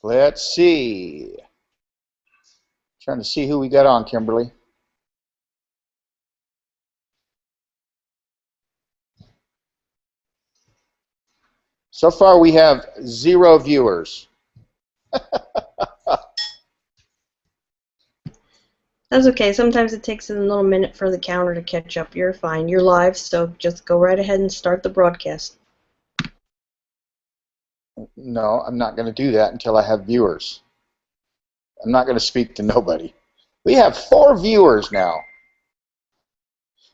Let's see. Trying to see who we got on, Kimberly. So far, we have 0 viewers. That's okay. Sometimes it takes a little minute for the counter to catch up. You're fine. You're live, so just go right ahead and start the broadcast. No, I'm not going to do that until I have viewers. I'm not going to speak to nobody. We have 4 viewers now.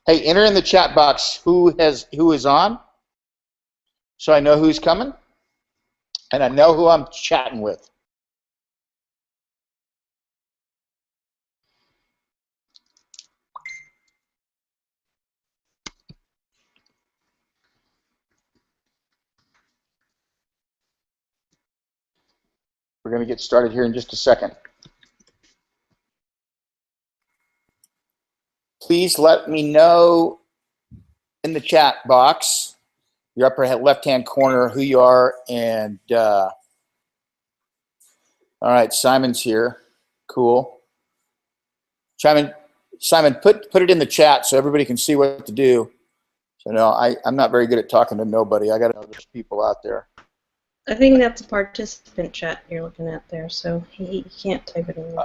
Hey, enter in the chat box who is on, so I know who's coming, and I know who I'm chatting with. We're going to get started here in just a second. Please let me know in the chat box, your upper left-hand corner, who you are, and all right, Simon's here. Cool. Simon, put it in the chat so everybody can see what to do. So no, I'm not very good at talking to nobody. I got to know there's people out there. I think that's a participant chat you're looking at there, so he can't type it in.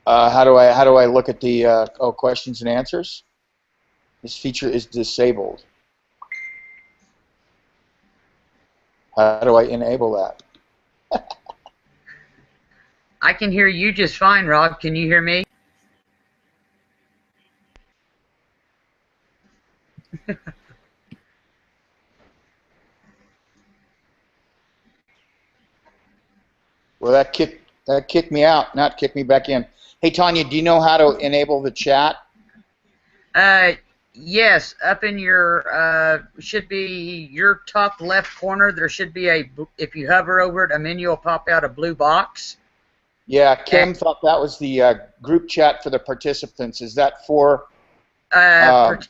How do I look at the questions and answers? This feature is disabled. How do I enable that? I can hear you just fine, Rob. Can you hear me? Well, that kicked me out, not kicked me back in. Hey, Tanya, do you know how to enable the chat? Yes, up in your should be your top left corner. There should be if you hover over it, a menu will pop out a blue box. Yeah, Kim thought that was the group chat for the participants. Is that for? That's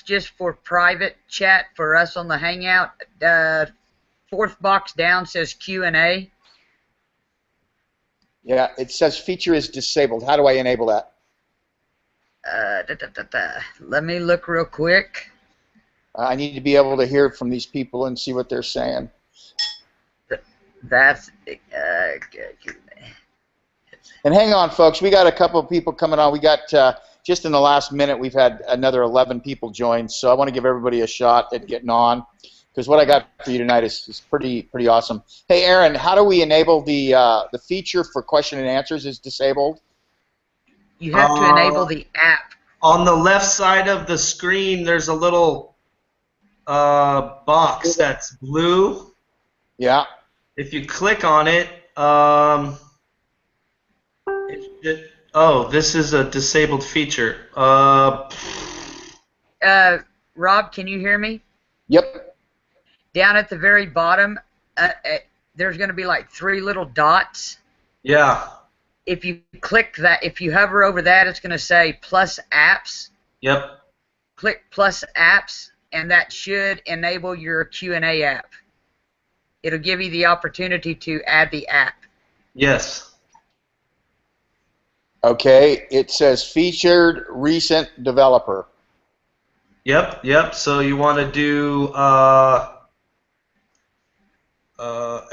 just for private chat for us on the Hangout. 4th box down says Q&A. Yeah, it says feature is disabled. How do I enable that? Let me look real quick. I need to be able to hear from these people and see what they're saying. That's and hang on, folks. We got a couple of people coming on. We got just in the last minute, we've had another 11 people join. So I want to give everybody a shot at getting on, because what I got for you tonight is pretty awesome. Hey, Aaron, how do we enable the feature for question and answers is disabled? You have to enable the app. On the left side of the screen, there's a little box that's blue. Yeah. If you click on it, oh, this is a disabled feature. Rob, can you hear me? Yep. Down at the very bottom, there's going to be like 3 little dots. Yeah. If you click that, if you hover over that, it's going to say plus apps. Yep. Click plus apps, and that should enable your Q&A app. It'll give you the opportunity to add the app. Yes. Okay, it says featured recent developer. Yep. So you want to do a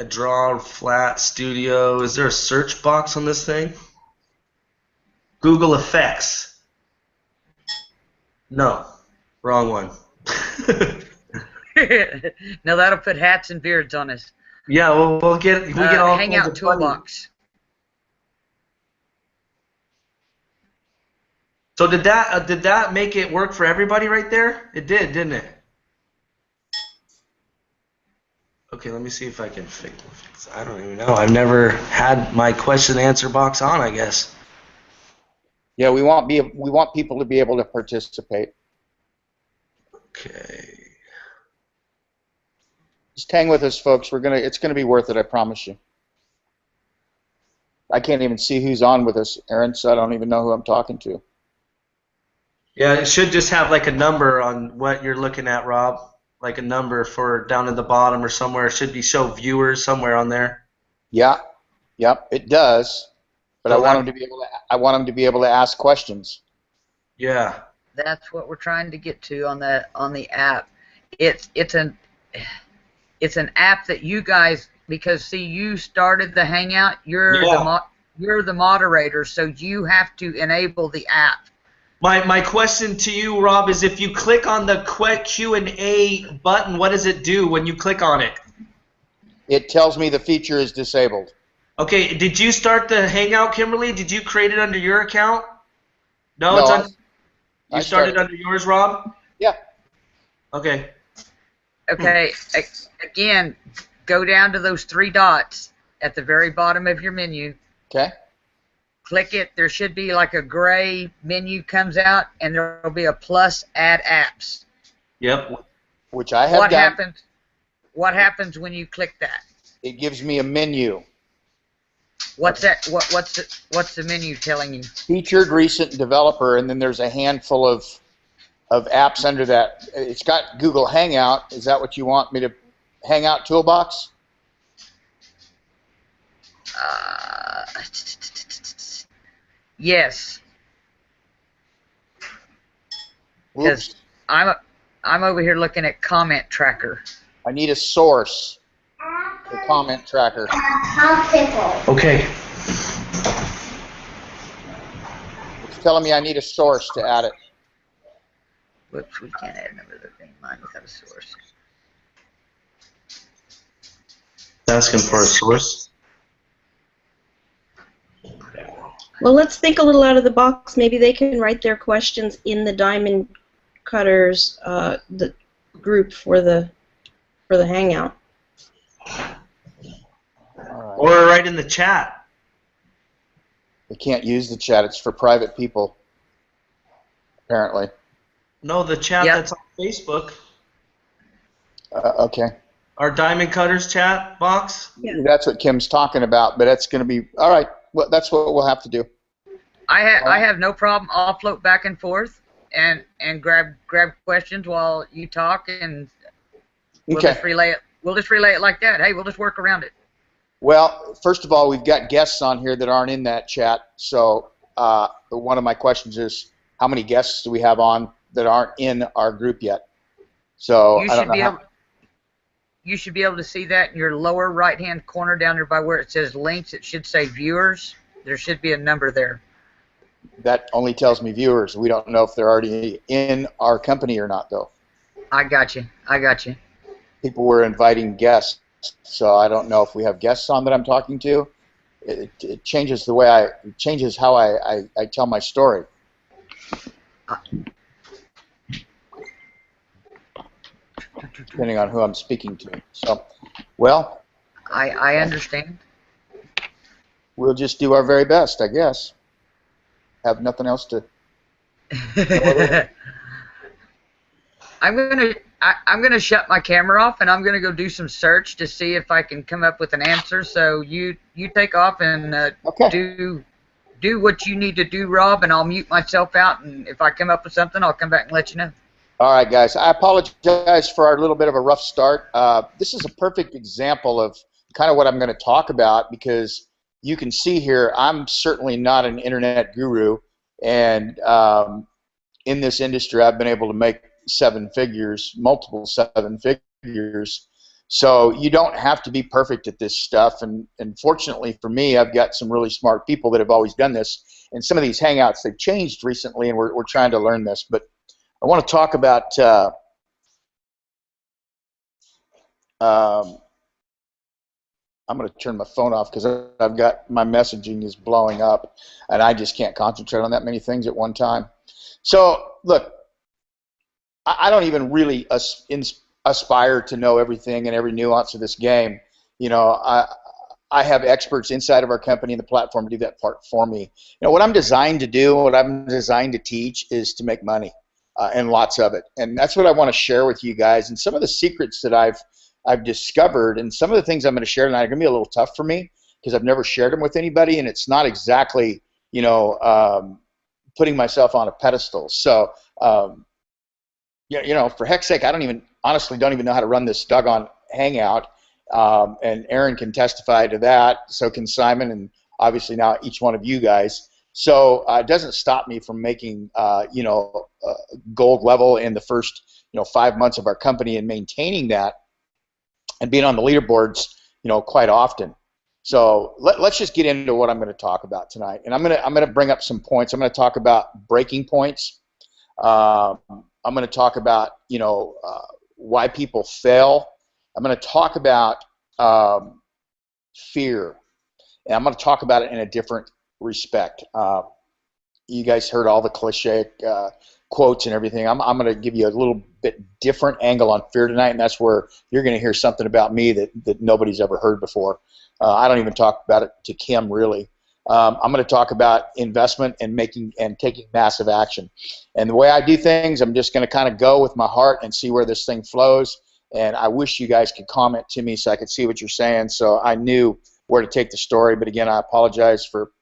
draw flat studio. Is there a search box on this thing? Google Effects. No, wrong one. Now that'll put hats and beards on us. Yeah, we get all Hangout toolbox. So did that make it work for everybody right there? It did, didn't it? Okay, let me see if I can fix. I don't even know. I've never had my question and answer box on, I guess. Yeah, we want people to be able to participate. Okay. Just hang with us, folks. It's gonna be worth it. I promise you. I can't even see who's on with us, Aaron, so I don't even know who I'm talking to. Yeah, it should just have like a number on what you're looking at, Rob. like a number for down in the bottom or somewhere. It should be show viewers somewhere on there. Yeah, yep, it does. But I So want them to be able to. I want them to be able to ask questions. yeah. That's what we're trying to get to on the app. It's an app that you guys, because see, you started the Hangout. You're the moderator, so you have to enable the app. My question to you, Rob, is if you click on the Q&A button, what does it do when you click on it? It tells me the feature is disabled. Okay, did you start the Hangout, Kimberly? Did you create it under your account? No, it's No, under. You started under yours, Rob? Yeah. Okay. Okay, again, go down to those three dots at the very bottom of your menu. Okay. Click it. There should be like a gray menu comes out, and there will be a plus add apps. Yep. Which I have done. What happens when you click that? It gives me a menu. What's that? What's the menu telling you? Featured recent developer, and then there's a handful of apps under that. It's got Google Hangout. Is that what you want me to? Hangout toolbox? Yes. Because I'm over here looking at comment tracker. I need a source. The comment tracker. Okay. It's telling me I need a source to add it. Whoops, we can't add another thing. Mine without a source. Asking for a source. Well, let's think a little out of the box. Maybe they can write their questions in the Diamond Cutters the group for the Hangout. Right. Or right in the chat. They can't use the chat. It's for private people, apparently. No, the chat that's on Facebook. Okay. Our Diamond Cutters chat box. Yeah. That's what Kim's talking about, but that's going to be all right. Well, that's what we'll have to do. I have no problem. I'll float back and forth and grab questions while you talk, and we'll just relay it. We'll just relay it like that. Hey, we'll just work around it. Well, first of all, we've got guests on here that aren't in that chat. So one of my questions is, how many guests do we have on that aren't in our group yet? So You should be able to see that in your lower right-hand corner down there by where it says links. It should say viewers. There should be a number there. That only tells me viewers. We don't know if they're already in our company or not, though. I got you. People were inviting guests, so I don't know if we have guests on that I'm talking to. It changes the way it changes how I tell my story. Depending on who I'm speaking to. So, well, I understand. We'll just do our very best, I guess. Have nothing else to. I'm gonna shut my camera off, and I'm gonna go do some search to see if I can come up with an answer. So you take off and do what you need to do, Rob, and I'll mute myself out. And if I come up with something, I'll come back and let you know. All right, guys. I apologize for our little bit of a rough start. This is a perfect example of kind of what I'm going to talk about, because you can see here I'm certainly not an internet guru, and in this industry I've been able to make seven figures, multiple seven figures. So you don't have to be perfect at this stuff, and fortunately for me, I've got some really smart people that have always done this, and some of these Hangouts, they've changed recently, and we're trying to learn this. But I want to talk about I'm going to turn my phone off because I've got my messaging is blowing up, and I just can't concentrate on that many things at one time. So look, I don't even really aspire to know everything and every nuance of this game. You know, I have experts inside of our company and the platform to do that part for me. You know, what I'm designed to do, what I'm designed to teach is to make money. And lots of it, and that's what I want to share with you guys. And some of the secrets that I've discovered, and some of the things I'm going to share tonight are going to be a little tough for me because I've never shared them with anybody, and it's not exactly, you know, putting myself on a pedestal. So, you know, for heck's sake, I don't even honestly don't even know how to run this doggone Hangout. And Aaron can testify to that. So can Simon, and obviously now each one of you guys. So it doesn't stop me from making, gold level in the first, 5 months of our company and maintaining that and being on the leaderboards, quite often. So let's just get into what I'm going to talk about tonight. And I'm going to bring up some points. I'm going to talk about breaking points. I'm going to talk about, why people fail. I'm going to talk about fear, and I'm going to talk about it in a different respect. You guys heard all the cliche quotes and everything. I'm going to give you a little bit different angle on fear tonight, and that's where you're going to hear something about me that nobody's ever heard before. I don't even talk about it to Kim, really. I'm going to talk about investment and taking massive action. And the way I do things, I'm just going to kind of go with my heart and see where this thing flows. And I wish you guys could comment to me so I could see what you're saying, so I knew where to take the story. But again, I apologize for,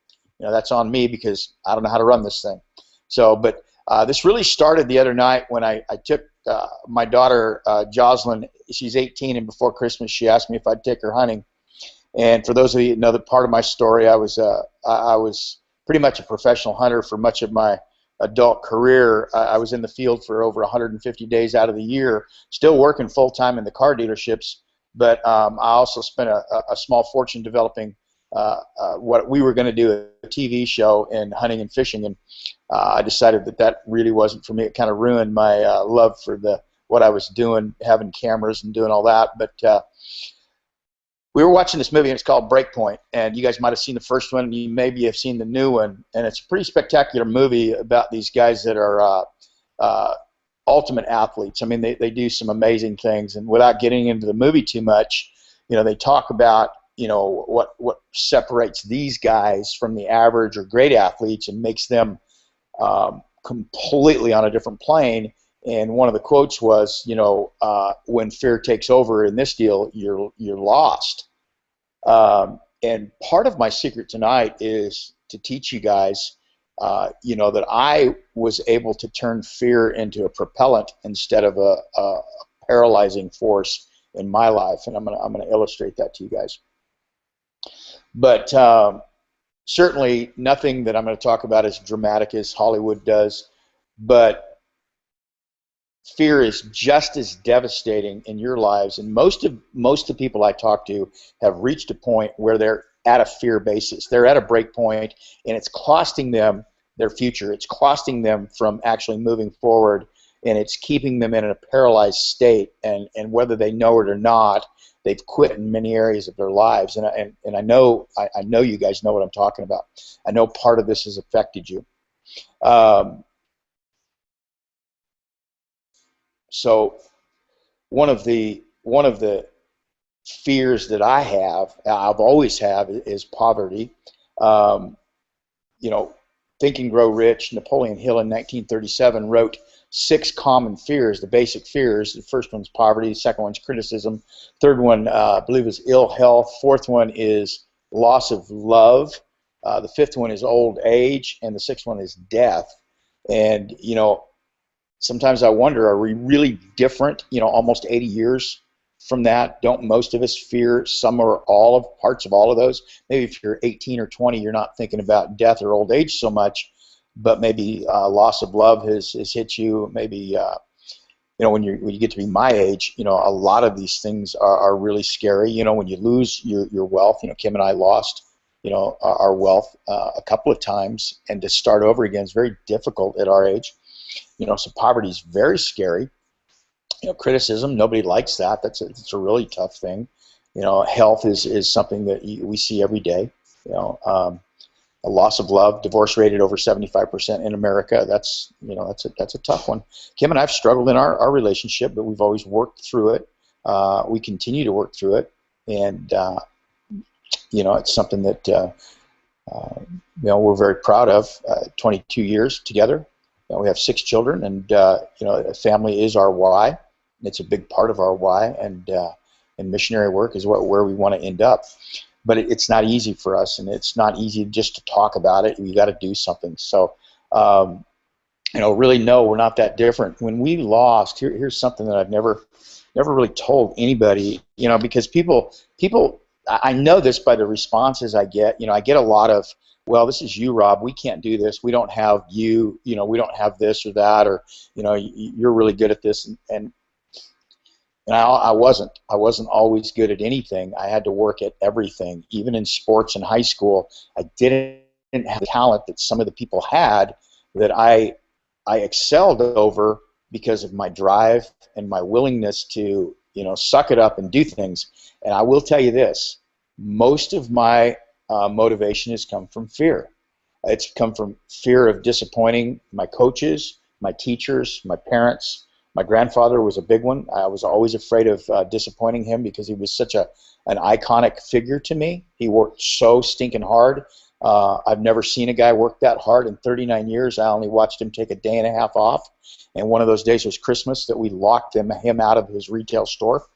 that's on me because I don't know how to run this thing. So, but this really started the other night when I took my daughter, Jocelyn. She's 18, and before Christmas she asked me if I'd take her hunting. And for those of you who know the part of my story, I was pretty much a professional hunter for much of my adult career. I was in the field for over 150 days out of the year, still working full-time in the car dealerships, but I also spent a small fortune developing what we were going to do, a TV show in hunting and fishing, and I decided that really wasn't for me. It kind of ruined my love for what I was doing, having cameras and doing all that. But we were watching this movie, and it's called Breakpoint, and you guys might have seen the first one, and you maybe have seen the new one, and it's a pretty spectacular movie about these guys that are ultimate athletes. I mean, they do some amazing things, and without getting into the movie too much, they talk about, what separates these guys from the average or great athletes and makes them completely on a different plane. And one of the quotes was, when fear takes over in this deal, you're lost. And part of my secret tonight is to teach you guys, that I was able to turn fear into a propellant instead of a paralyzing force in my life. And I'm gonna illustrate that to you guys. But certainly nothing that I'm going to talk about as dramatic as Hollywood does, but fear is just as devastating in your lives, and most of the people I talk to have reached a point where they're at a fear basis. They're at a break point, and it's costing them their future. It's costing them from actually moving forward, and it's keeping them in a paralyzed state, and whether they know it or not, they've quit in many areas of their lives. And I know you guys know what I'm talking about. I know part of this has affected you. So one of the fears that I've always have, is poverty. Think and Grow Rich. Napoleon Hill in 1937 wrote 6 common fears, the basic fears. The first one's poverty. The second one's criticism. Third one, I believe, is ill health. Fourth one is loss of love. The fifth one is old age, and the sixth one is death. And sometimes I wonder, are we really different? Almost 80 years from that, don't most of us fear some or all of parts of all of those? Maybe if you're 18 or 20, you're not thinking about death or old age so much, but maybe loss of love has hit you. Maybe when you get to be my age, a lot of these things are really scary. When you lose your wealth, Kim and I lost our wealth a couple of times, and to start over again is very difficult at our age. So poverty is very scary. Criticism, nobody likes that. It's a really tough thing. Health is something that we see every day. A loss of love, divorce rate at over 75% in America. That's a tough one. Kim and I have struggled in our relationship, but we've always worked through it. We continue to work through it, and it's something that we're very proud of. 22 years together. We have 6 children, and family is our why. It's a big part of our why, and missionary work is where we want to end up. But it's not easy for us, and it's not easy just to talk about it. We got to do something. So really no, we're not that different. When we lost, here's something that I've never really told anybody, because people, I know this by the responses I get. I get a lot of, well, this is you, Rob. We can't do this. We don't have you. We don't have this or that, or you're really good at this, and I wasn't. I wasn't always good at anything. I had to work at everything. Even in sports in high school, I didn't have the talent that some of the people had that I excelled over because of my drive and my willingness to, suck it up and do things. And I will tell you this, most of my motivation has come from fear. It's come from fear of disappointing my coaches, my teachers, my parents. My grandfather was a big one. I was always afraid of disappointing him because he was such an iconic figure to me. He worked so stinking hard. I've never seen a guy work that hard in 39 years. I only watched him take a day and a half off. And one of those days was Christmas that we locked him out of his retail store.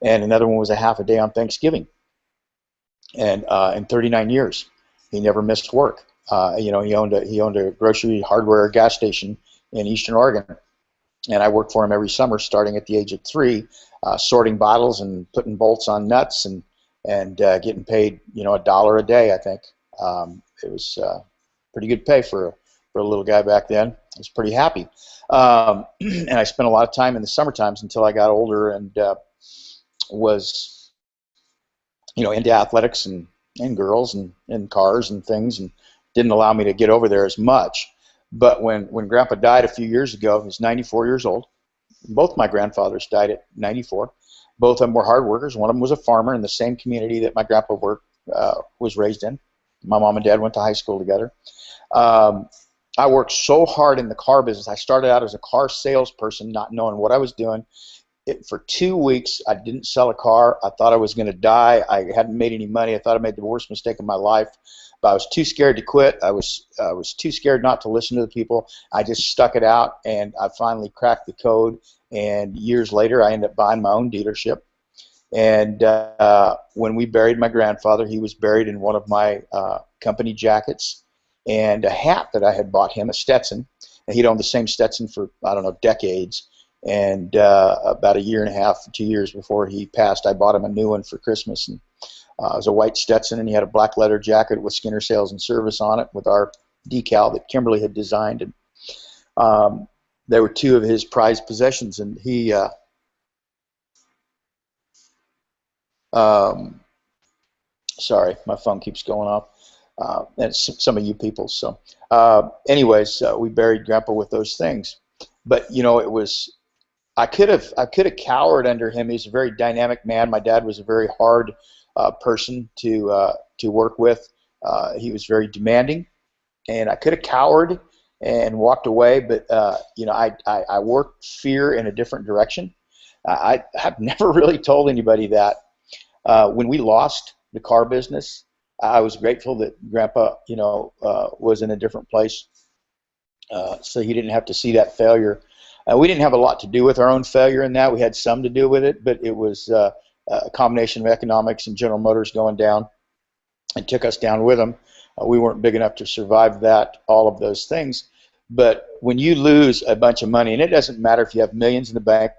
And another one was a half a day on Thanksgiving. And in 39 years, he never missed work. He owned a grocery, hardware, gas station in Eastern Oregon. And I worked for him every summer starting at the age of 3, sorting bottles and putting bolts on nuts and getting paid, $1 a day, I think. It was pretty good pay for a little guy back then. I was pretty happy. And I spent a lot of time in the summer times until I got older and was, into athletics and girls and cars and things, and didn't allow me to get over there as much. But when Grandpa died a few years ago, he was 94 years old. Both my grandfathers died at 94. Both of them were hard workers. One of them was a farmer in the same community that my grandpa was raised in. My mom and dad went to high school together. I worked so hard in the car business. I started out as a car salesperson, not knowing what I was doing. For 2 weeks, I didn't sell a car. I thought I was going to die. I hadn't made any money. I thought I made the worst mistake of my life. But I was too scared to quit. I was too scared not to listen to the people. I just stuck it out, and I finally cracked the code. And years later, I ended up buying my own dealership. And when we buried my grandfather, he was buried in one of my company jackets and a hat that I had bought him, a Stetson. And he'd owned the same Stetson for, I don't know, decades. And about 1.5 years, 2 years before he passed, I bought him a new one for Christmas. And it was a white Stetson, and he had a black leather jacket with Skinner Sales and Service on it with our decal that Kimberly had designed. And they were 2 of his prized possessions. And he, sorry, my phone keeps going off. And it's some of you people. So, anyways, we buried Grandpa with those things. But it was. I could have cowered under him. He's a very dynamic man. My dad was a very hard person to work with. He was very demanding, and I could have cowered and walked away. But I worked fear in a different direction. I have never really told anybody that. When we lost the car business, I was grateful that Grandpa, was in a different place, so he didn't have to see that failure. We didn't have a lot to do with our own failure in that. We had some to do with it, but it was a combination of economics and General Motors going down and took us down with them. We weren't big enough to survive that, all of those things. But when you lose a bunch of money, and it doesn't matter if you have millions in the bank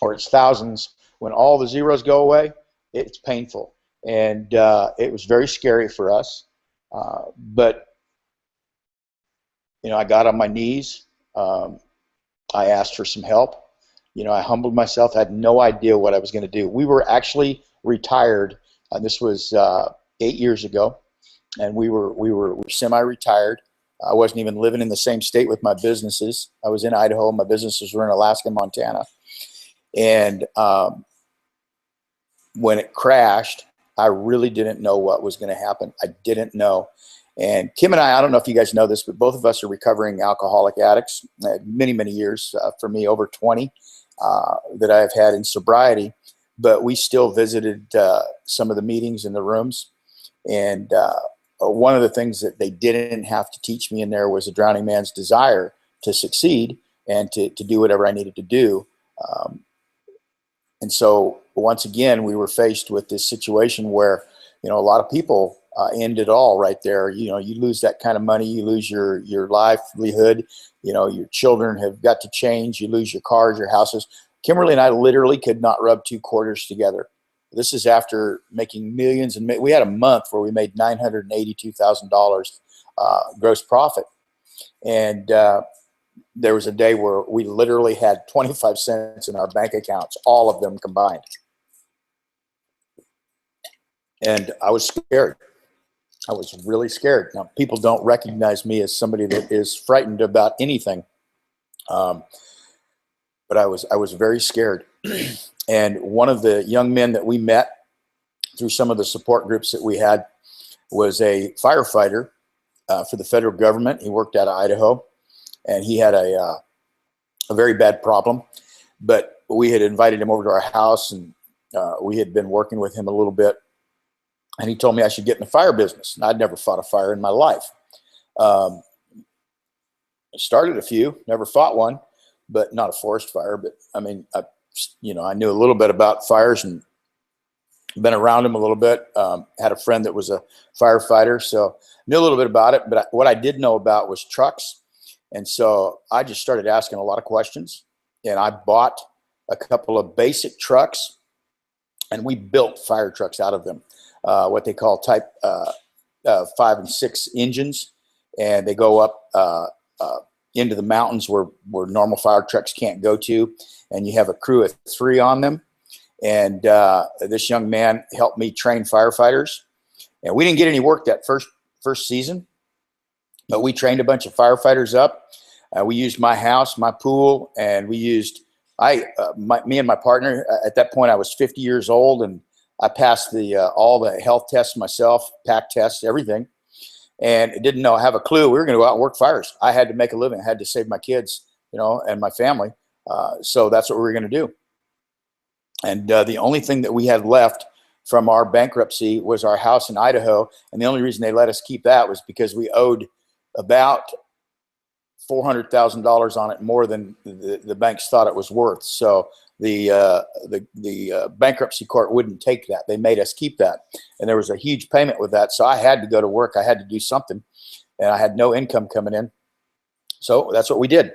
or it's thousands, when all the zeros go away, it's painful. And it was very scary for us. But, I got on my knees. I asked for some help. I humbled myself. I had no idea what I was going to do. We were actually retired. This was 8 years ago, and we were semi-retired. I wasn't even living in the same state with my businesses. I was in Idaho. My businesses were in Alaska and Montana. And when it crashed, I really didn't know what was going to happen. I didn't know. And Kim and I don't know if you guys know this, but both of us are recovering alcoholic addicts. Many, many years, for me, over 20 that I've had in sobriety. But we still visited some of the meetings in the rooms. And one of the things that they didn't have to teach me in there was a drowning man's desire to succeed and to do whatever I needed to do. And so once again, we were faced with this situation where, a lot of people end it all right there. You know, you lose that kind of money, you lose your livelihood. You know, your children have got to change. You lose your cars, your houses. Kimberly and I literally could not rub two quarters together. This is after making millions, and we had a month where we made $982,000 gross profit, and there was a day where we literally had 25 cents in our bank accounts, all of them combined, and I was scared. I was really scared. Now, people don't recognize me as somebody that is frightened about anything, but I was very scared. And one of the young men that we met through some of the support groups that we had was a firefighter for the federal government. He worked out of Idaho, and he had a very bad problem. But we had invited him over to our house, and we had been working with him a little bit. And he told me I should get in the fire business. And I'd never fought a fire in my life. Started a few, never fought one, but not a forest fire. But I mean, I knew a little bit about fires and been around them a little bit. Had a friend that was a firefighter, so knew a little bit about it. But what I did know about was trucks. And so I just started asking a lot of questions. And I bought a couple of basic trucks, and we built fire trucks out of them. What they call type 5 and 6 engines, and they go up into the mountains where normal fire trucks can't go to, and you have a crew of 3 on them. And this young man helped me train firefighters, and we didn't get any work that first season, but we trained a bunch of firefighters up. We used my house, my pool, and we used me and my partner. At that point, I was 50 years old, and I passed all the health tests myself, pack tests, everything, and didn't have a clue we were going to go out and work fires. I had to make a living. I had to save my kids, and my family. So that's what we were going to do. And the only thing that we had left from our bankruptcy was our house in Idaho. And the only reason they let us keep that was because we owed about $400,000 on it, more than the banks thought it was worth. So the bankruptcy court wouldn't take that. They made us keep that, and there was a huge payment with that. So I had to go to work. I had to do something, and I had no income coming in. So that's what we did.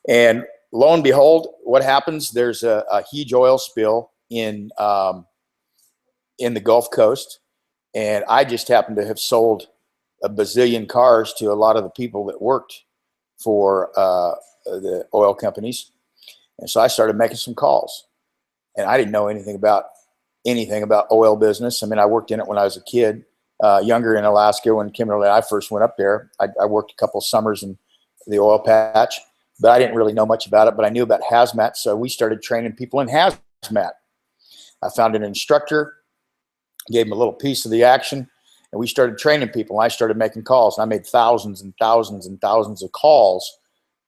And lo and behold, what happens? There's a huge oil spill in the Gulf Coast, and I just happened to have sold a bazillion cars to a lot of the people that worked for the oil companies. And so I started making some calls, and I didn't know anything about oil business. I mean, I worked in it when I was a kid, younger in Alaska when Kimberly and I first went up there. I worked a couple summers in the oil patch, but I didn't really know much about it, but I knew about hazmat. So we started training people in hazmat. I found an instructor, gave him a little piece of the action, and we started training people. I started making calls, and I made thousands and thousands and thousands of calls.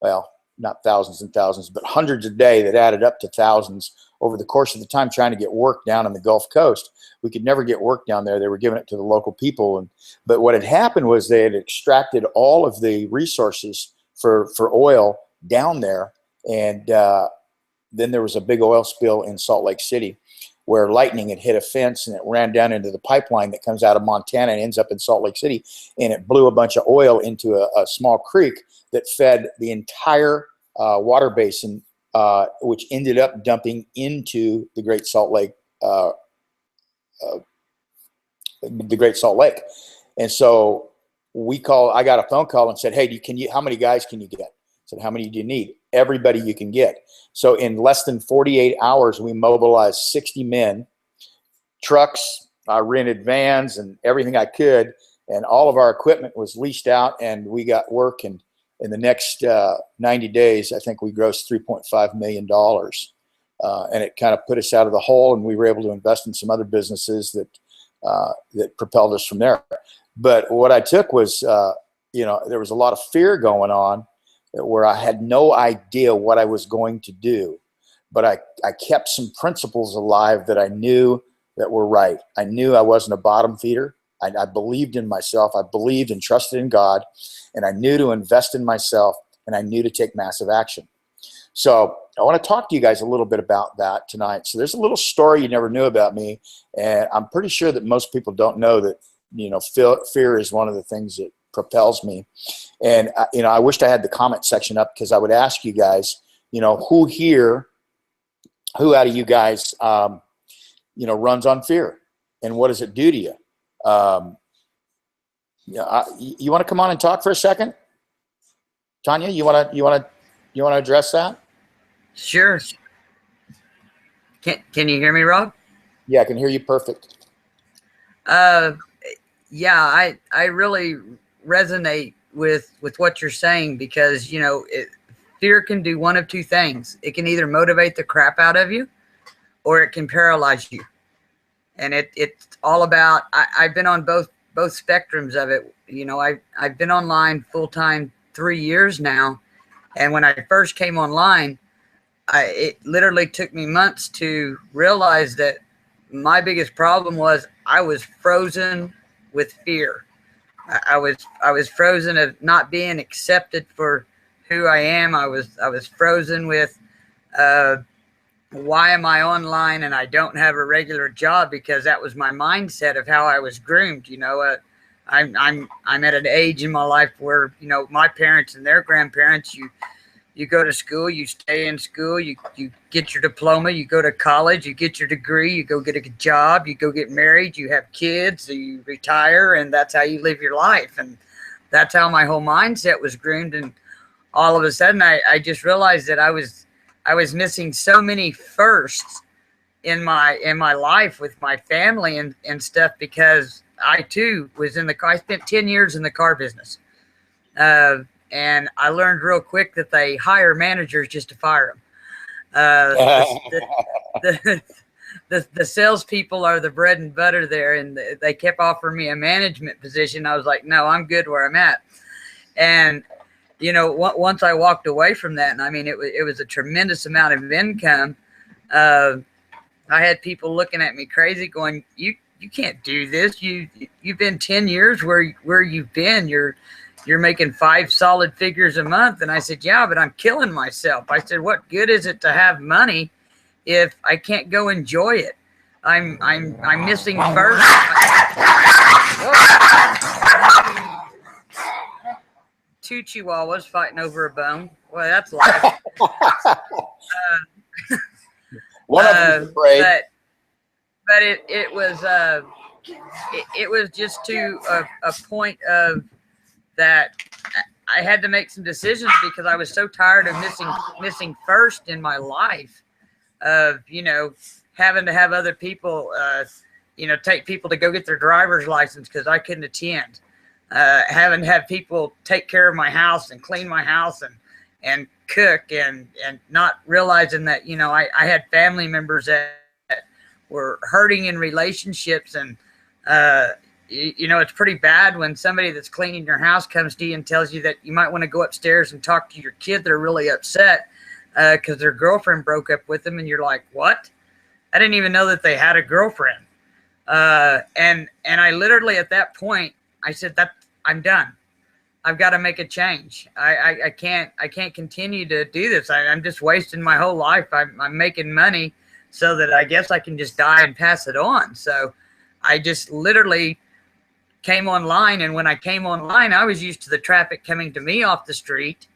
Well, not thousands and thousands, but hundreds a day that added up to thousands over the course of the time trying to get work down on the Gulf Coast. We could never get work down there. They were giving it to the local people. But what had happened was they had extracted all of the resources for oil down there. And then there was a big oil spill in Salt Lake City where lightning had hit a fence, and it ran down into the pipeline that comes out of Montana and ends up in Salt Lake City. And it blew a bunch of oil into a small creek that fed the entire water basin, which ended up dumping into the Great Salt Lake. And so I got a phone call and said, "Hey, how many guys can you get?" I said, "How many do you need?" "Everybody you can get." So in less than 48 hours, we mobilized 60 men, trucks, I rented vans and everything I could, and all of our equipment was leased out, and we got work. And in the next 90 days, I think we grossed $3.5 million. And it kind of put us out of the hole, and we were able to invest in some other businesses that propelled us from there. But what I took was, there was a lot of fear going on where I had no idea what I was going to do. But I kept some principles alive that I knew that were right. I knew I wasn't a bottom feeder. I believed in myself. I believed and trusted in God, and I knew to invest in myself, and I knew to take massive action. So I want to talk to you guys a little bit about that tonight. So there's a little story you never knew about me, and I'm pretty sure that most people don't know that fear is one of the things that propels me. And I wished I had the comment section up, because I would ask you guys, who out of you guys, runs on fear, and what does it do to you? You want to come on and talk for a second, Tanya? You want to address that? Sure. Can you hear me, Rob? Yeah, I can hear you perfect. Yeah, I really resonate with what you're saying, because fear can do one of two things. It can either motivate the crap out of you, or it can paralyze you. And it's all about, I've been on both spectrums of it. I've been online full time 3 years now, and when I first came online, it literally took me months to realize that my biggest problem was I was frozen with fear. I was frozen of not being accepted for who I am. I was frozen with why am I online and I don't have a regular job, because that was my mindset of how I was groomed. I'm at an age in my life where my parents and their grandparents, you go to school, you stay in school, you get your diploma, you go to college, you get your degree, you go get a job, you go get married, you have kids, you retire, and that's how you live your life. And that's how my whole mindset was groomed. And all of a sudden I just realized that I was missing so many firsts in my life with my family and stuff, because I too was I spent 10 years in the car business. And I learned real quick that they hire managers just to fire them. The salespeople are the bread and butter there, and they kept offering me a management position. I was like, no, I'm good where I'm at. And once I walked away from that, and I mean, it was a tremendous amount of income. I had people looking at me crazy, going, "You can't do this. You've been 10 years where you've been. You're making 5 solid figures a month." And I said, yeah, but I'm killing myself. I said, what good is it to have money if I can't go enjoy it? I'm missing first. Two chihuahuas fighting over a bone. Well, that's life. One of them's afraid. But it was just to a point of that I had to make some decisions, because I was so tired of missing first in my life, of having to have other people take people to go get their driver's license because I couldn't attend, having to have people take care of my house and clean my house and cook, and not realizing that I had family members that were hurting in relationships. And it's pretty bad when somebody that's cleaning your house comes to you and tells you that you might want to go upstairs and talk to your kid. They're really upset because their girlfriend broke up with them, and you're like, what? I didn't even know that they had a girlfriend. And I literally at that point I said that I'm done. I've got to make a change. I can't continue to do this. I'm just wasting my whole life. I'm making money so that I guess I can just die and pass it on. So I just literally came online, and when I came online, I was used to the traffic coming to me off the street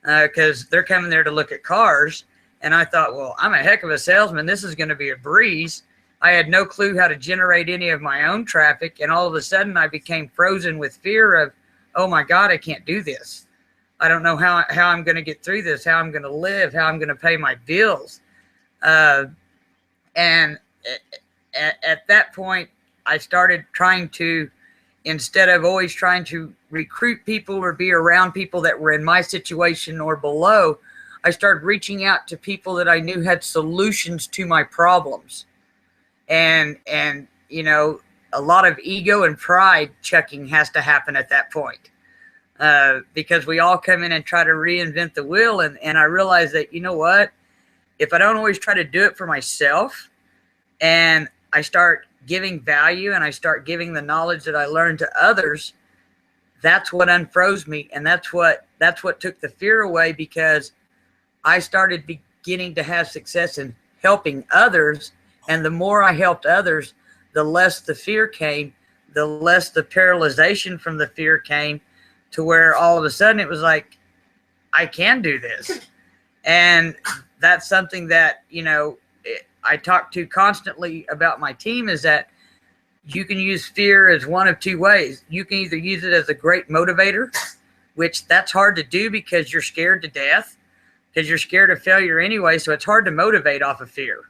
because they're coming there to look at cars. And I thought, well, I'm a heck of a salesman. This is going to be a breeze. I had no clue how to generate any of my own traffic. And all of a sudden I became frozen with fear of, oh my God, I can't do this. I don't know how I'm going to get through this, how I'm going to live, how I'm going to pay my bills. And at that point, I started trying to, instead of always trying to recruit people or be around people that were in my situation or below, I started reaching out to people that I knew had solutions to my problems. And a lot of ego and pride checking has to happen at that point. Because we all come in and try to reinvent the wheel. And I realized that, you know what, if I don't always try to do it for myself, and I start giving value and I start giving the knowledge that I learned to others, that's what unfroze me. And that's what took the fear away, because I started beginning to have success in helping others. And the more I helped others, the less the fear came, the less the paralyzation from the fear came, to where all of a sudden it was like, I can do this. And that's something that, I talk to constantly about my team, is that you can use fear as one of two ways. You can either use it as a great motivator, which that's hard to do because you're scared to death, because you're scared of failure anyway, so it's hard to motivate off of fear.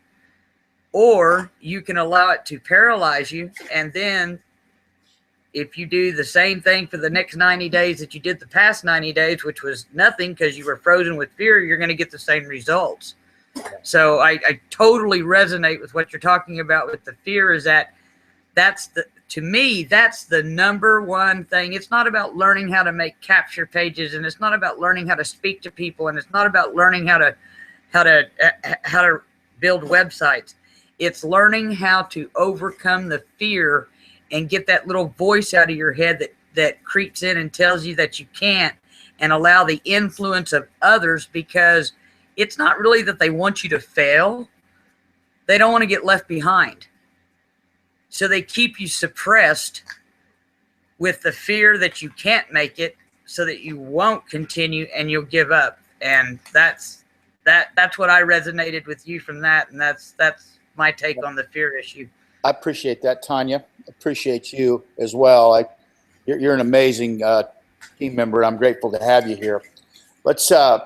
Or you can allow it to paralyze you, and then if you do the same thing for the next 90 days that you did the past 90 days, which was nothing because you were frozen with fear, you're going to get the same results. So I totally resonate with what you're talking about with the fear, is to me, that's the number one thing. It's not about learning how to make capture pages, and it's not about learning how to speak to people, and it's not about learning how to build websites. It's learning how to overcome the fear and get that little voice out of your head that creeps in and tells you that you can't, and allow the influence of others, because it's not really that they want you to fail. They don't want to get left behind. So they keep you suppressed with the fear that you can't make it, so that you won't continue and you'll give up. And that's what I resonated with you from that, and that's my take on the fear issue. I appreciate that, Tanya. Appreciate you as well. You're an amazing team member. I'm grateful to have you here. Let's move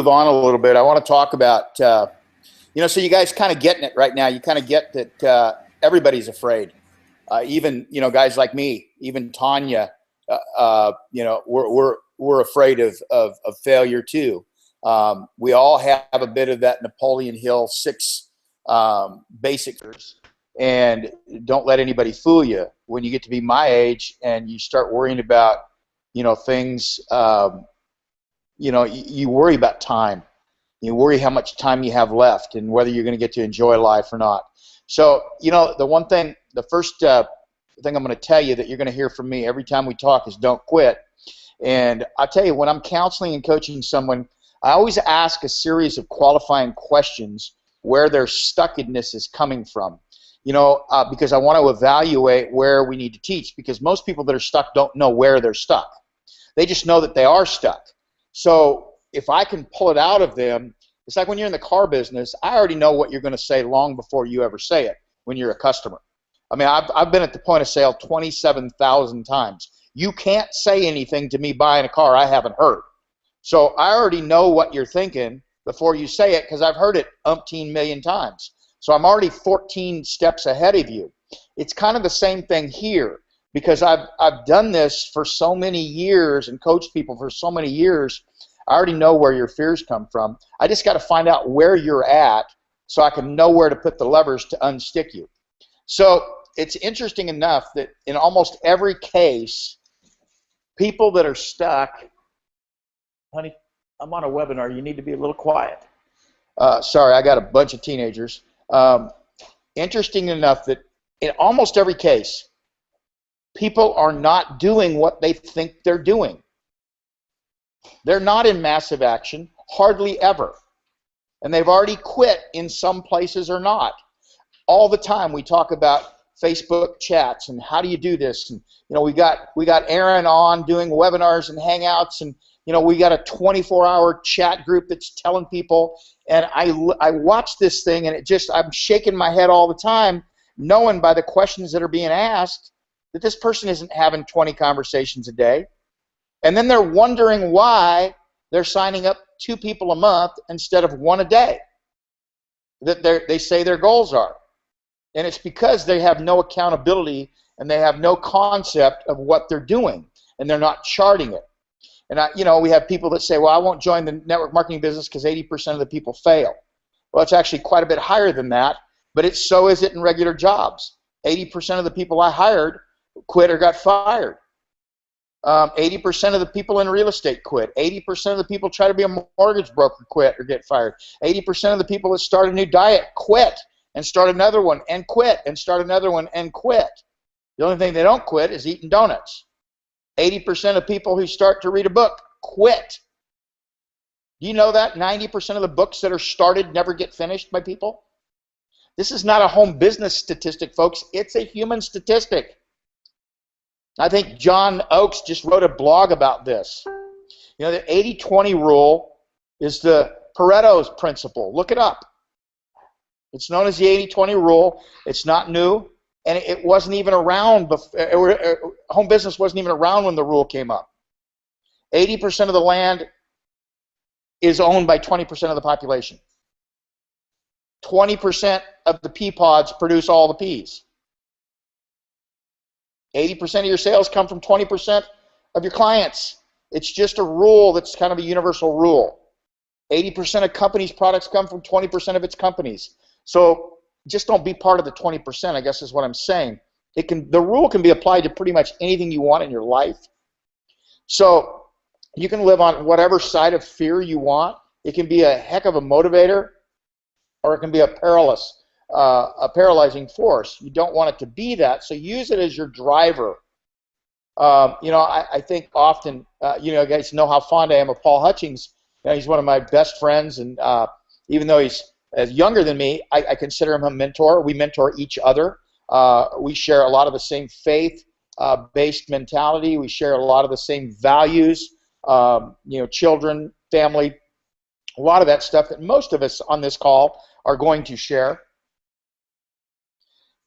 on a little bit. I want to talk about so you guys kind of getting it right now. You kind of get that everybody's afraid. Even guys like me, even Tanya. We're afraid of failure too. We all have a bit of that Napoleon Hill 6 basics, and don't let anybody fool you. When you get to be my age and you start worrying about things, you worry about time. You worry how much time you have left and whether you're going to get to enjoy life or not. So the first thing I'm going to tell you that you're going to hear from me every time we talk is don't quit. And I'll tell you, when I'm counseling and coaching someone, I always ask a series of qualifying questions where their stuckedness is coming from, because I want to evaluate where we need to teach, because most people that are stuck don't know where they're stuck. They just know that they are stuck. So if I can pull it out of them, it's like when you're in the car business, I already know what you're going to say long before you ever say it when you're a customer. I mean, I've been at the point of sale 27,000 times. You can't say anything to me buying a car I haven't heard. So I already know what you're thinking before you say it, because I've heard it umpteen million times. So I'm already 14 steps ahead of you. It's kind of the same thing here, because I've done this for so many years and coached people for so many years. I already know where your fears come from. I just got to find out where you're at so I can know where to put the levers to unstick you. So it's interesting enough that in almost every case, people that are stuck, honey, I'm on a webinar. You need to be a little quiet. Sorry, I got a bunch of teenagers. Interesting enough that in almost every case, people are not doing what they think they're doing. They're not in massive action, hardly ever. And they've already quit in some places or not. All the time we talk about Facebook chats and how do you do this? And we got Aaron on doing webinars and Hangouts, and we got a 24-hour chat group that's telling people, and I watch this thing, and I'm shaking my head all the time, knowing by the questions that are being asked that this person isn't having 20 conversations a day. And then they're wondering why they're signing up 2 people a month instead of 1 a day that they say their goals are. And it's because they have no accountability and they have no concept of what they're doing, and they're not charting it. And we have people that say, well, I won't join the network marketing business because 80% of the people fail. Well, it's actually quite a bit higher than that, but so is it in regular jobs. 80% of the people I hired quit or got fired. 80% of the people in real estate quit. 80% of the people try to be a mortgage broker quit or get fired. 80% of the people that start a new diet quit and start another one and quit and start another one and quit. The only thing they don't quit is eating donuts. 80% of people who start to read a book quit. Do you know that 90% of the books that are started never get finished by people? This is not a home business statistic, folks. It's a human statistic. I think John Oakes just wrote a blog about this. You know, the 80-20 rule is the Pareto's principle. Look it up. It's known as the 80-20 rule. It's not new, and it wasn't even around before. Home business wasn't even around when the rule came up. 80% of the land is owned by 20% of the population. 20% of the pea pods produce all the peas. 80% of your sales come from 20% of your clients. It's just a rule that's kind of a universal rule. 80% of companies' products come from 20% of its companies. So just don't be part of the 20%, I guess is what I'm saying. The rule can be applied to pretty much anything you want in your life. So you can live on whatever side of fear you want. It can be a heck of a motivator, or it can be a paralyzing force. You don't want it to be that, so use it as your driver. You know, I think often, you know, you guys know how fond I am of Paul Hutchings. You know, he's one of my best friends, and even though he's younger than me, I consider him a mentor. We mentor each other. We share a lot of the same faith-based mentality. We share a lot of the same values, you know, children, family, a lot of that stuff that most of us on this call are going to share.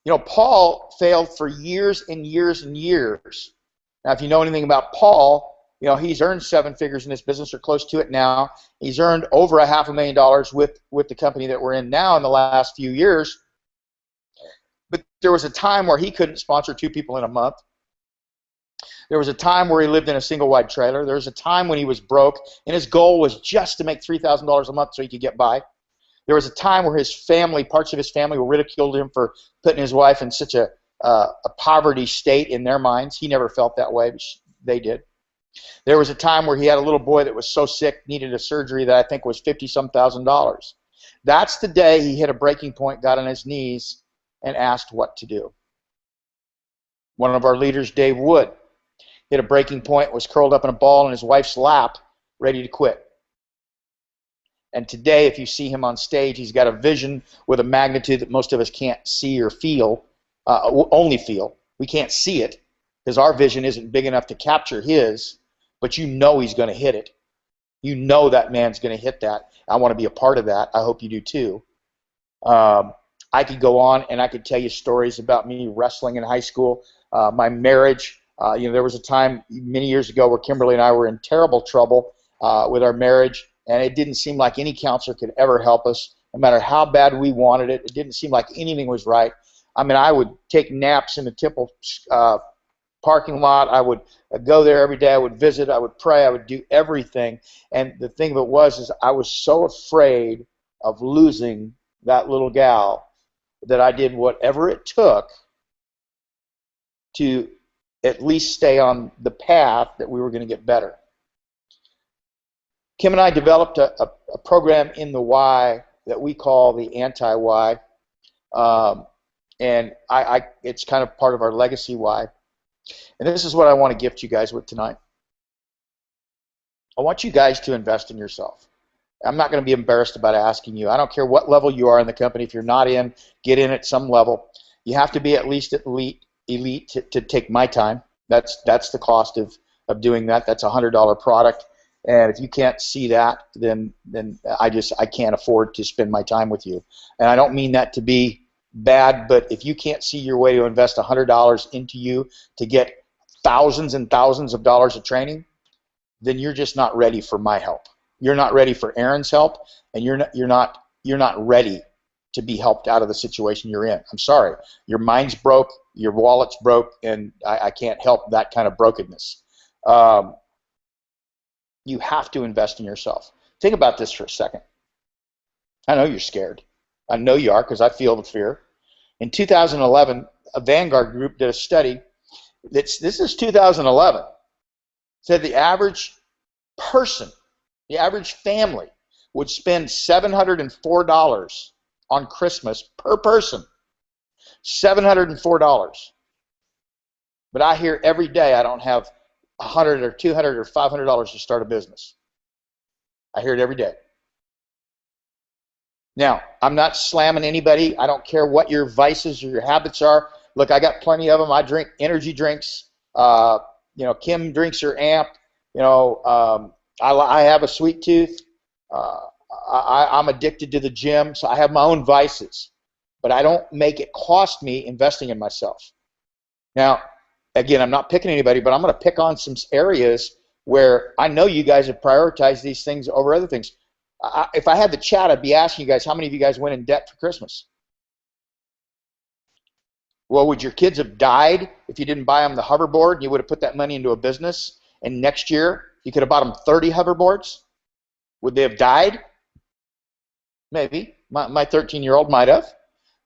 You know, Paul failed for years and years and years. Now, if you know anything about Paul, you know, he's earned 7 figures in this business, or close to it now. He's earned over $500,000 with the company that we're in now in the last few years. But there was a time where he couldn't sponsor 2 people in a month. There was a time where he lived in a single wide trailer. There was a time when he was broke, and his goal was just to make $3,000 a month so he could get by. There was a time where his family, parts of his family, were ridiculed him for putting his wife in such a poverty state in their minds. He never felt that way, but they did. There was a time where he had a little boy that was so sick, needed a surgery that I think was $50-some thousand. That's the day he hit a breaking point, got on his knees, and asked what to do. One of our leaders, Dave Wood, hit a breaking point, was curled up in a ball in his wife's lap, ready to quit. And today, if you see him on stage, he's got a vision with a magnitude that most of us can't see or feel, only feel. We can't see it because our vision isn't big enough to capture his, but you know he's going to hit it. You know that man's going to hit that. I want to be a part of that. I hope you do too. I could go on and I could tell you stories about me wrestling in high school, my marriage. You know, there was a time many years ago where Kimberly and I were in terrible trouble with our marriage. And it didn't seem like any counselor could ever help us, no matter how bad we wanted it. It didn't seem like anything was right. I mean, I would take naps in the Temple parking lot. I would go there every day. I would visit. I would pray. I would do everything. And the thing of it was I was so afraid of losing that little gal that I did whatever it took to at least stay on the path that we were going to get better. Kim and I developed a program in the Y that we call the anti-Y, and it's kind of part of our legacy Y. And this is what I want to gift you guys with tonight. I want you guys to invest in yourself. I'm not going to be embarrassed about asking you. I don't care what level you are in the company. If you're not in, get in at some level. You have to be at least elite to take my time. That's the cost of doing that. That's a $100 product. And if you can't see that, then I can't afford to spend my time with you. And I don't mean that to be bad, but if you can't see your way to invest $100 into you to get thousands and thousands of dollars of training, then you're just not ready for my help. You're not ready for Aaron's help, and you're not ready to be helped out of the situation you're in. I'm sorry. Your mind's broke, your wallet's broke, and I can't help that kind of brokenness. You have to invest in yourself. Think about this for a second. I know you're scared. I know you are because I feel the fear. In 2011, a Vanguard group did a study. This is 2011. Said the average person, the average family, would spend $704 on Christmas per person. $704. But I hear every day I don't have $100 or $200 or $500 to start a business. I hear it every day. Now, I'm not slamming anybody. I don't care what your vices or your habits are. Look, I got plenty of them. I drink energy drinks. Kim drinks her amp. I have a sweet tooth. I'm addicted to the gym, so I have my own vices. But I don't make it cost me investing in myself. Now, again, I'm not picking anybody, but I'm going to pick on some areas where I know you guys have prioritized these things over other things. If I had the chat, I'd be asking you guys, how many of you guys went in debt for Christmas? Well, would your kids have died if you didn't buy them the hoverboard and you would have put that money into a business, and next year you could have bought them 30 hoverboards? Would they have died? Maybe. My 13-year-old might have.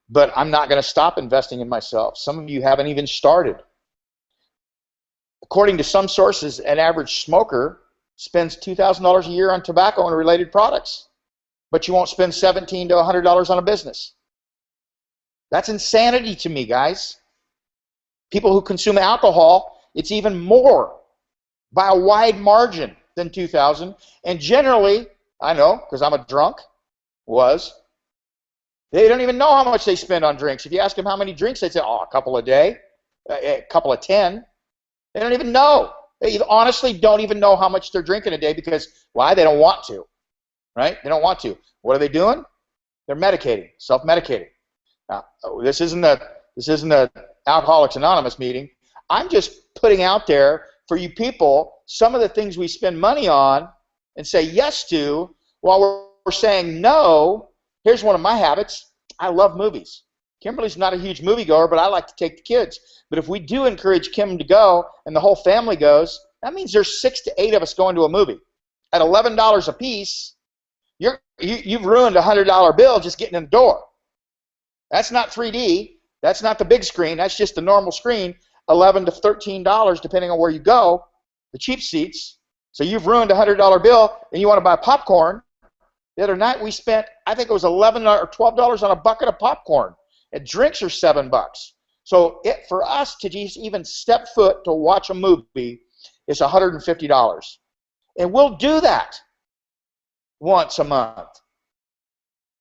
But I'm not going to stop investing in myself. Some of you haven't even started. According to some sources, an average smoker spends $2,000 a year on tobacco and related products, but you won't spend $17 to $100 on a business. That's insanity to me, guys. People who consume alcohol, it's even more by a wide margin than $2,000. And generally, I know, because I'm a drunk, they don't even know how much they spend on drinks. If you ask them how many drinks, they say, oh, a couple a day, a couple of 10. They don't even know. They honestly don't even know how much they're drinking a day because, why? They don't want to, right? They don't want to. What are they doing? They're medicating, self-medicating. Now, this isn't a Alcoholics Anonymous meeting. I'm just putting out there for you people some of the things we spend money on and say yes to while we're saying no. Here's one of my habits. I love movies. Kimberly's not a huge moviegoer, but I like to take the kids. But if we do encourage Kim to go and the whole family goes, that means there's 6 to 8 of us going to a movie. At $11 a piece, you've ruined a $100 bill just getting in the door. That's not 3D. That's not the big screen. That's just the normal screen, $11 to $13 depending on where you go, the cheap seats. So you've ruined a $100 bill and you want to buy popcorn. The other night we spent, I think it was $11 or $12 on a bucket of popcorn. And drinks are $7. So for us to just even step foot to watch a movie is $150. And we'll do that once a month,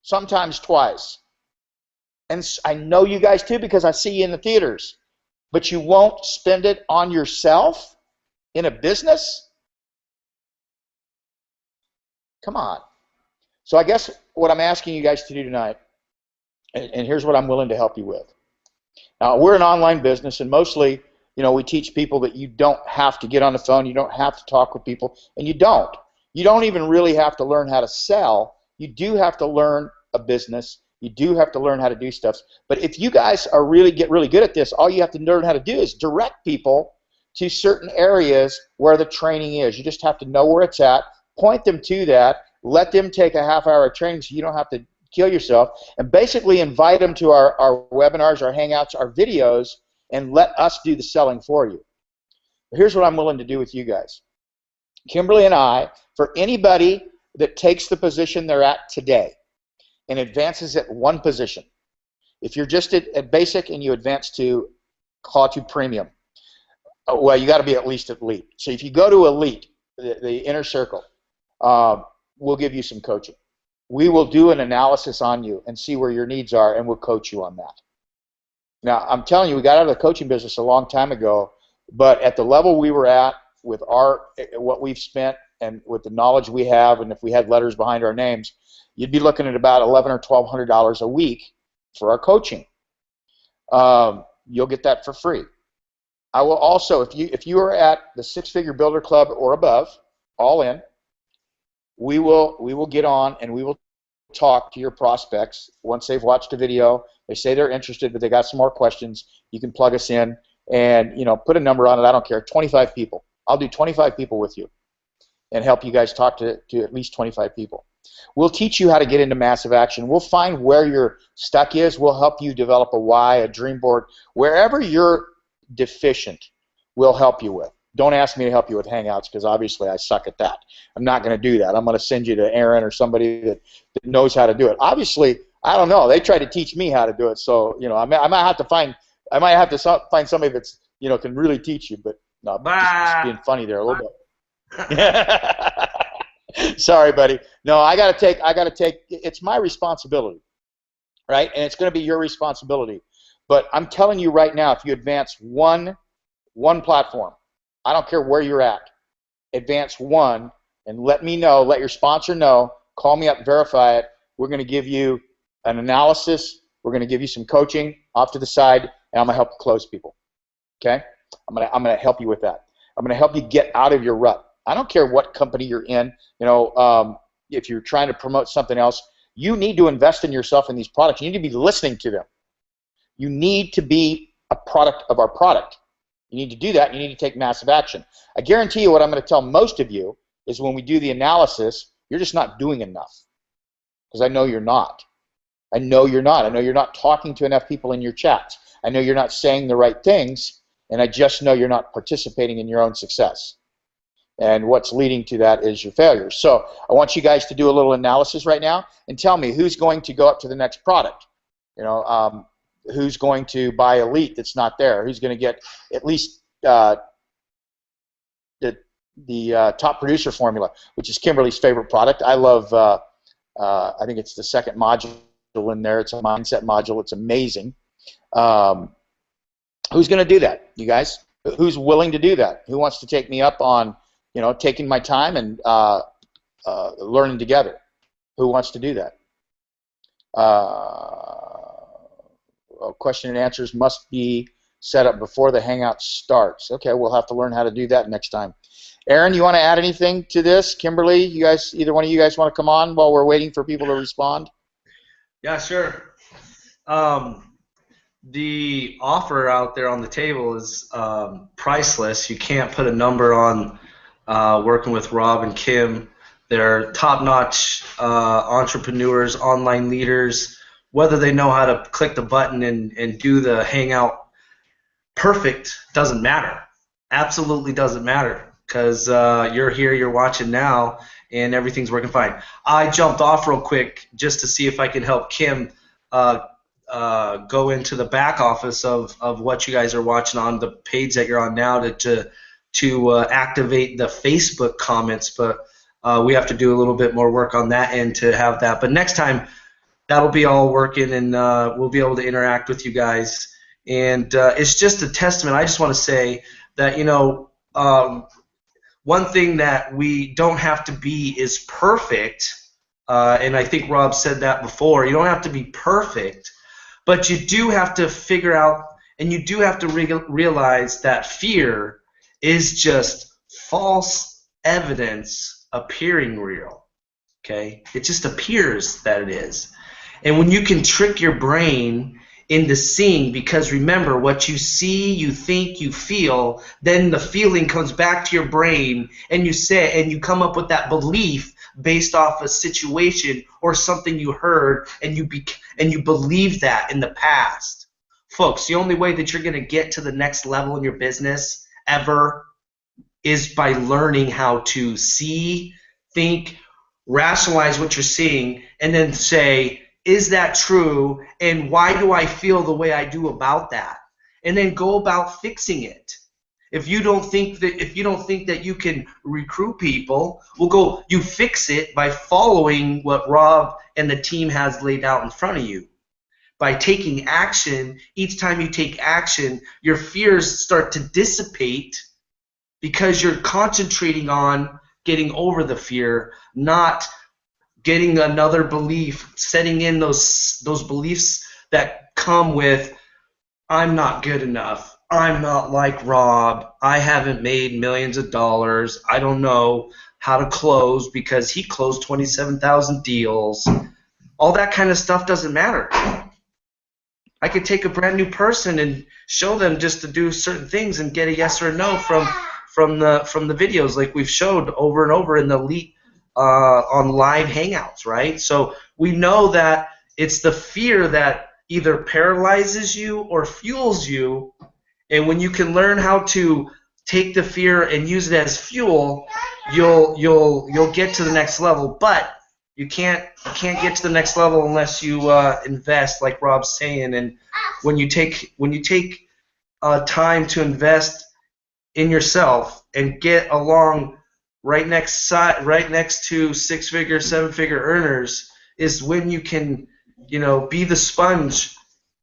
sometimes twice. And I know you guys too because I see you in the theaters. But you won't spend it on yourself in a business? Come on. So I guess what I'm asking you guys to do tonight, and here's what I'm willing to help you with. Now, we're an online business, and mostly, we teach people that you don't have to get on the phone, you don't have to talk with people, and you don't. You don't even really have to learn how to sell. You do have to learn a business. You do have to learn how to do stuff. But if you guys are get really good at this, all you have to learn how to do is direct people to certain areas where the training is. You just have to know where it's at, point them to that, let them take a half-hour training so you don't have to kill yourself, and basically invite them to our webinars, our Hangouts, our videos, and let us do the selling for you. Here's what I'm willing to do with you guys. Kimberly and I, for anybody that takes the position they're at today and advances at one position, if you're just at basic and you advance to call to premium, well, you got to be at least at elite. So if you go to elite, the inner circle, we'll give you some coaching. We will do an analysis on you and see where your needs are, and we'll coach you on that. Now, I'm telling you, we got out of the coaching business a long time ago, but at the level we were at with what we've spent and with the knowledge we have, and if we had letters behind our names, you'd be looking at about $1,100 or $1,200 a week for our coaching. You'll get that for free. I will also, if you are at the Six-Figure Builder Club or above, all in, we will get on and we will talk to your prospects once they've watched a video. They say they're interested, but they got some more questions. You can plug us in and put a number on it. I don't care. 25 people. I'll do 25 people with you and help you guys talk to at least 25 people. We'll teach you how to get into massive action. We'll find where your stuck is. We'll help you develop a why, a dream board. Wherever you're deficient, we'll help you with. Don't ask me to help you with Hangouts because obviously I suck at that. I'm not going to do that. I'm going to send you to Aaron or somebody that knows how to do it. Obviously, I don't know. They tried to teach me how to do it, so I might have to find somebody that's can really teach you. But no, just being funny there a little bit. Sorry, buddy. No, I gotta take. It's my responsibility, right? And it's going to be your responsibility. But I'm telling you right now, if you advance one platform, I don't care where you're at, advance one, and let me know. Let your sponsor know. Call me up, verify it. We're going to give you an analysis. We're going to give you some coaching off to the side, and I'm going to help you close people. Okay? I'm going to help you with that. I'm going to help you get out of your rut. I don't care what company you're in. You know, if you're trying to promote something else, you need to invest in yourself in these products. You need to be listening to them. You need to be a product of our product. You need to do that. And you need to take massive action. I guarantee you what I'm going to tell most of you is when we do the analysis, you're just not doing enough. Because I know you're not. I know you're not. I know you're not talking to enough people in your chats. I know you're not saying the right things. And I just know you're not participating in your own success. And what's leading to that is your failures. So I want you guys to do a little analysis right now and tell me who's going to go up to the next product. You know, who's going to buy Elite that's not there? Who's going to get at least the top producer formula, which is Kimberly's favorite product. I love, I think it's the second module in there. It's a mindset module. It's amazing. Who's going to do that, you guys? Who's willing to do that? Who wants to take me up on, you know, taking my time and learning together? Who wants to do that? Question and answers must be set up before the Hangout starts. Okay, we'll have to learn how to do that next time. Aaron, you want to add anything to this? Kimberly, you guys, either one of you guys want to come on while we're waiting for people to respond? Yeah, sure. The offer out there on the table is priceless. You can't put a number on working with Rob and Kim. They're top-notch entrepreneurs, online leaders. Whether they know how to click the button and do the Hangout perfect doesn't matter. Absolutely doesn't matter, because you're here, you're watching now, and everything's working fine. I jumped off real quick just to see if I can help Kim go into the back office of what you guys are watching on the page that you're on now to activate the Facebook comments, but we have to do a little bit more work on that end to have that. But next time, that'll be all working, and we'll be able to interact with you guys. And it's just a testament. I just want to say that, you know, one thing that we don't have to be is perfect, and I think Rob said that before. You don't have to be perfect, but you do have to figure out, and you do have to realize that fear is just false evidence appearing real. Okay? It just appears that it is. And when you can trick your brain into seeing, because remember, what you see, you think, you feel, then the feeling comes back to your brain, and you say, and you come up with that belief based off a situation or something you heard, and you believe that in the past. Folks, the only way that you're going to get to the next level in your business ever is by learning how to see, think, rationalize what you're seeing, and then say, is that true, and why do I feel the way I do about that? And then go about fixing it. If you don't think that you can recruit people, you fix it by following what Rob and the team has laid out in front of you. By taking action, each time you take action, your fears start to dissipate because you're concentrating on getting over the fear, not getting another belief, setting in those beliefs that come with, I'm not good enough, I'm not like Rob, I haven't made millions of dollars, I don't know how to close because he closed 27,000 deals. All that kind of stuff doesn't matter. I could take a brand new person and show them just to do certain things and get a yes or a no from the videos like we've showed over and over in the Elite on live Hangouts, right? So we know that it's the fear that either paralyzes you or fuels you, and when you can learn how to take the fear and use it as fuel, you'll get to the next level. But you can't get to the next level unless you invest, like Rob's saying. And when you take time to invest in yourself and get along right next to six-figure, seven-figure earners is when you can, be the sponge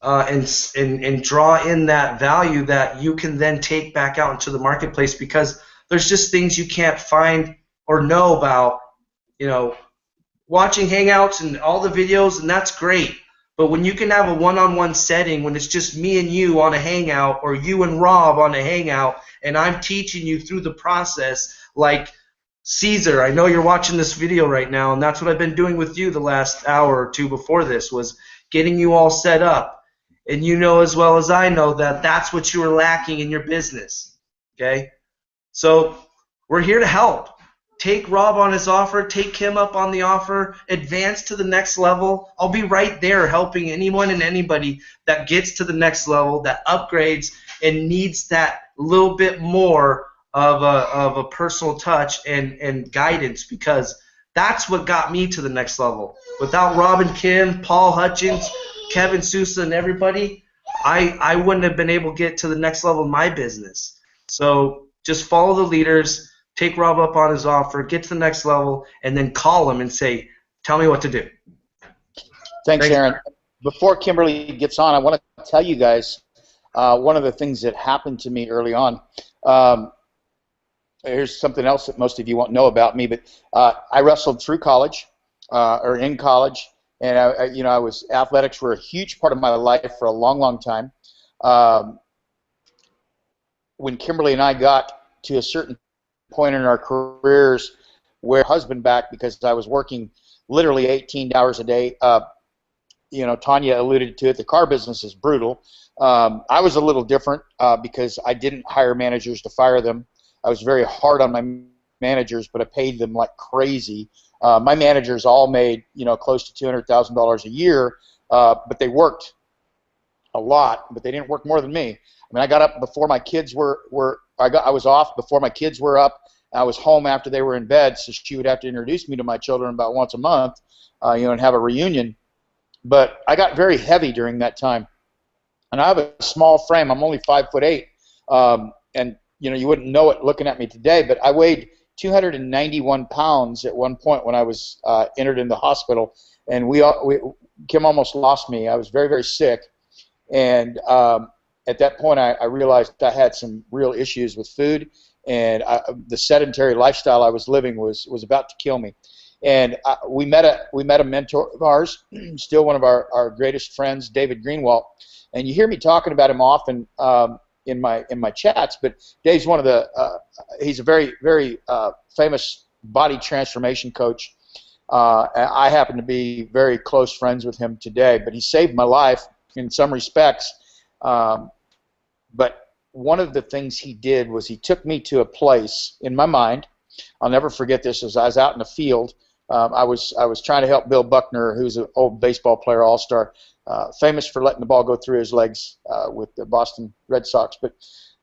and draw in that value that you can then take back out into the marketplace, because there's just things you can't find or know about, watching Hangouts and all the videos, and that's great. But when you can have a one-on-one setting, when it's just me and you on a Hangout, or you and Rob on a Hangout, and I'm teaching you through the process, like Caesar, I know you're watching this video right now, and that's what I've been doing with you the last hour or two before this, was getting you all set up. And you know as well as I know that that's what you were lacking in your business. Okay? So we're here to help. Take Rob on his offer, take Kim up on the offer, advance to the next level. I'll be right there helping anyone and anybody that gets to the next level, that upgrades and needs that little bit more of a personal touch and guidance, because that's what got me to the next level. Without Rob and Kim, Paul Hutchins, Kevin Sousa, and everybody, I wouldn't have been able to get to the next level in my business. So just follow the leaders. Take Rob up on his offer, get to the next level, and then call him and say, tell me what to do. Thanks, Aaron. Before Kimberly gets on, I want to tell you guys one of the things that happened to me early on. Here's something else that most of you won't know about me, but I wrestled through college, or in college, and athletics were a huge part of my life for a long, long time. When Kimberly and I got to a certain point in our careers where husband back, because I was working literally 18 hours a day. Tanya alluded to it. The car business is brutal. I was a little different because I didn't hire managers to fire them. I was very hard on my managers, but I paid them like crazy. My managers all made close to $200,000 a year, but they worked a lot, but they didn't work more than me. I mean, I got up before my kids I was off before my kids were up. I was home after they were in bed, so she would have to introduce me to my children about once a month, and have a reunion. But I got very heavy during that time, and I have a small frame. I'm only 5'8", and you wouldn't know it looking at me today, but I weighed 291 pounds at one point when I was entered in the hospital, and Kim almost lost me. I was very, very sick, and at that point, I realized I had some real issues with food, and the sedentary lifestyle I was living was about to kill me. And we met a mentor of ours, still one of our greatest friends, David Greenwalt. And you hear me talking about him often in my chats. But Dave's one of he's a very, very famous body transformation coach. I happen to be very close friends with him today, but he saved my life in some respects. But one of the things he did was he took me to a place in my mind. I'll never forget this. As I was out in the field, I was trying to help Bill Buckner, who's an old baseball player, all-star, famous for letting the ball go through his legs with the Boston Red Sox. But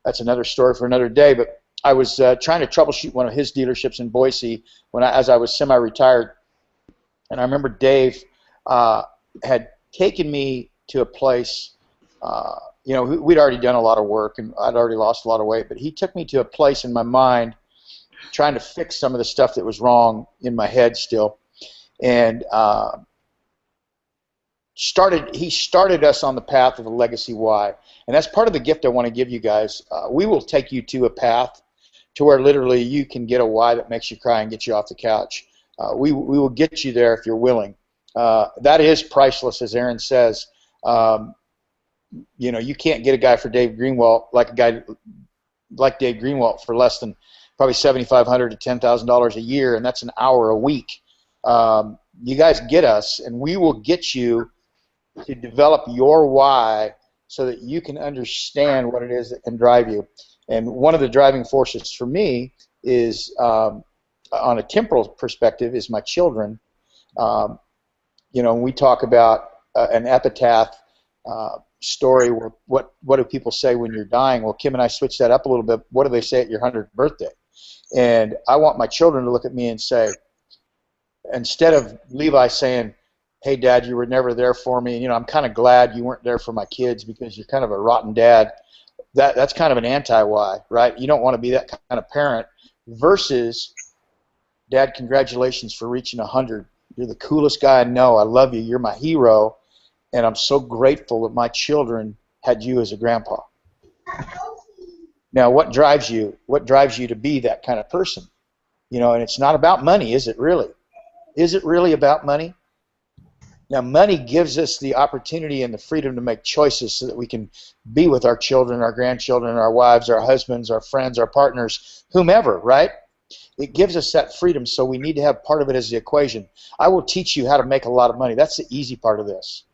that's another story for another day. But I was trying to troubleshoot one of his dealerships in Boise as I was semi-retired, and I remember Dave had taken me to a place. We'd already done a lot of work, and I'd already lost a lot of weight, but he took me to a place in my mind trying to fix some of the stuff that was wrong in my head still. And he started us on the path of a legacy why. And that's part of the gift I want to give you guys. We will take you to a path to where literally you can get a why that makes you cry and get you off the couch. We will get you there if you're willing. That is priceless, as Aaron says. You can't get a guy for Dave Greenwalt, like Dave Greenwalt, for less than probably $7,500 to $10,000 a year, and that's an hour a week. You guys get us, and we will get you to develop your why so that you can understand what it is that can drive you. And one of the driving forces for me is, on a temporal perspective, is my children. We talk about an epitaph story where what do people say when you're dying? Well, Kim and I switched that up a little bit. What do they say at your 100th birthday? And I want my children to look at me and say, instead of Levi saying, hey, Dad, you were never there for me, I'm kind of glad you weren't there for my kids because you're kind of a rotten dad. That's kind of an anti-why, right? You don't want to be that kind of parent, versus Dad, congratulations for reaching 100. You're the coolest guy I know. I love you. You're my hero. And I'm so grateful that my children had you as a grandpa. Now, what drives you? What drives you to be that kind of person? You know, and it's not about money, is it really? Is it really about money? Now, money gives us the opportunity and the freedom to make choices so that we can be with our children, our grandchildren, our wives, our husbands, our friends, our partners, whomever, right? It gives us that freedom, so we need to have part of it as the equation. I will teach you how to make a lot of money. That's the easy part of this.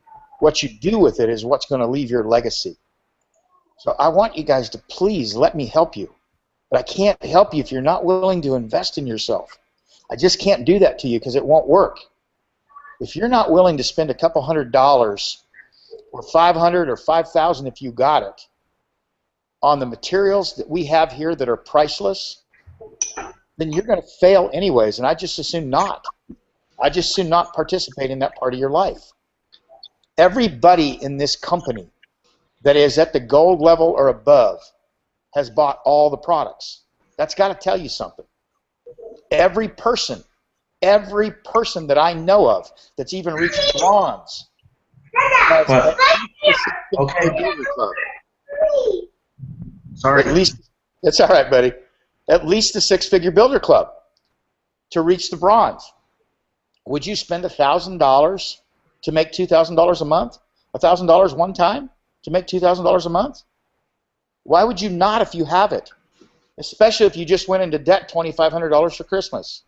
What you do with it is what's going to leave your legacy. So I want you guys to please let me help you. But I can't help you if you're not willing to invest in yourself. I just can't do that to you because it won't work. If you're not willing to spend a couple $100 or $500 or $5,000 if you got it on the materials that we have here that are priceless, then you're going to fail anyways, and I just assume not. I just assume not participate in that part of your life. Everybody in this company that is at the gold level or above has bought all the products. That's got to tell you something. Every person that I know of that's even reached bronze has at least a Okay. Builder Club. Sorry. At least, that's all right, buddy. At least a six-figure builder club to reach the bronze. Would you spend $1,000 to make $2,000 a month? $1,000 one time to make $2,000 a month? Why would you not if you have it? Especially if you just went into debt $2,500 for Christmas.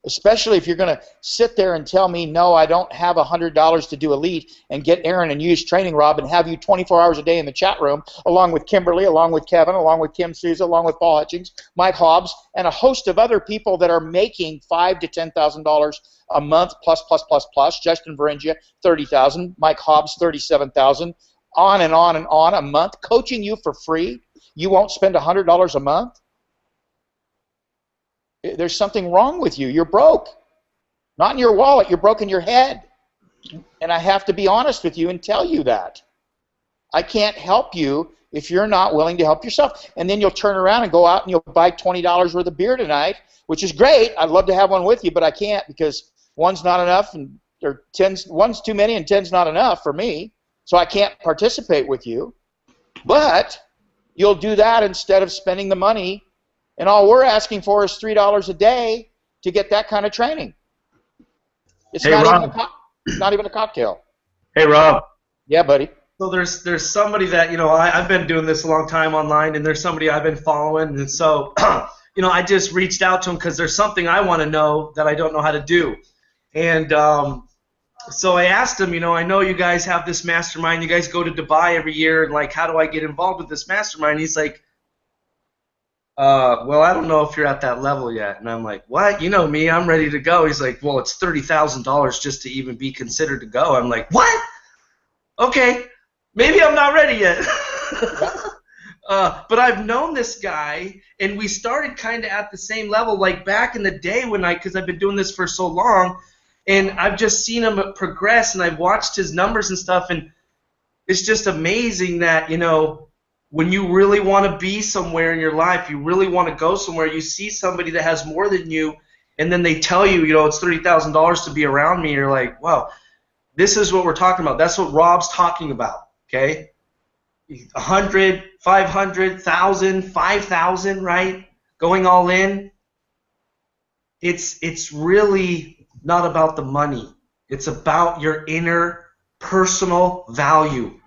Especially if you're going to sit there and tell me, no, I don't have $100 to do Elite, and get Aaron and use Training Rob and have you 24 hours a day in the chat room, along with Kimberly, along with Kevin, along with Kim Souza, along with Paul Hutchings, Mike Hobbs, and a host of other people that are making $5,000 to $10,000 a month, plus. Justin Varengia, $30,000. Mike Hobbs, $37,000. On and on and on a month, coaching you for free. You won't spend $100 a month? There's something wrong with you. You're broke. Not in your wallet. You're broke in your head. And I have to be honest with you and tell you that. I can't help you if you're not willing to help yourself. And then you'll turn around and go out and you'll buy $20 worth of beer tonight, which is great. I'd love to have one with you, but I can't because one's not enough, and or one's too many and 10's not enough for me. So I can't participate with you. But you'll do that instead of spending the money. And all we're asking for is $3 a day to get that kind of training. It's Hey, not even a cocktail. Hey, Rob. Yeah, buddy. So there's somebody that, I've been doing this a long time online, and there's somebody I've been following, and so, I just reached out to him because there's something I want to know that I don't know how to do. And so I asked him, I know you guys have this mastermind. You guys go to Dubai every year, and, like, how do I get involved with this mastermind? He's like, well, I don't know if you're at that level yet. And I'm like, what? You know me, I'm ready to go. He's like, well, it's $30,000 just to even be considered to go. I'm like, what? Okay, maybe I'm not ready yet. But I've known this guy, and we started kind of at the same level, like back in the day because I've been doing this for so long, and I've just seen him progress, and I've watched his numbers and stuff, and it's just amazing that, when you really want to be somewhere in your life, you really want to go somewhere, you see somebody that has more than you, and then they tell you, it's $30,000 to be around me, you're like, wow, this is what we're talking about. That's what Rob's talking about, okay? 100, 500, 1,000, 5,000, right? Going all in. It's really not about the money. It's about your inner personal value.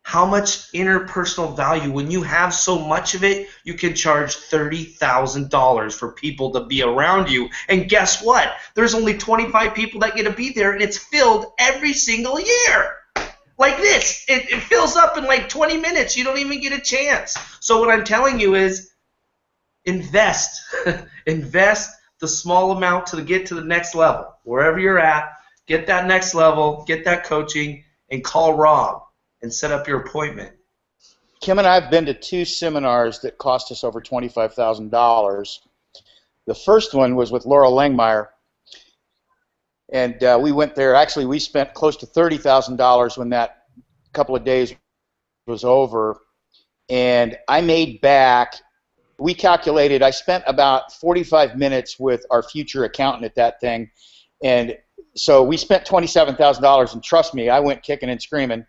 How much interpersonal value? When you have so much of it, you can charge $30,000 for people to be around you. And guess what? There's only 25 people that get to be there, and it's filled every single year. Like this. It fills up in like 20 minutes. You don't even get a chance. So what I'm telling you is invest. Invest the small amount to get to the next level. Wherever you're at, get that next level, get that coaching, and call Rob and set up your appointment. Kim and I have been to 2 seminars that cost us over $25,000. The first one was with Laurel Langmeyer, and we went there. Actually, we spent close to $30,000 when that couple of days was over, and I made back we calculated, I spent about 45 minutes with our future accountant at that thing, and so we spent $27,000, and trust me, I went kicking and screaming.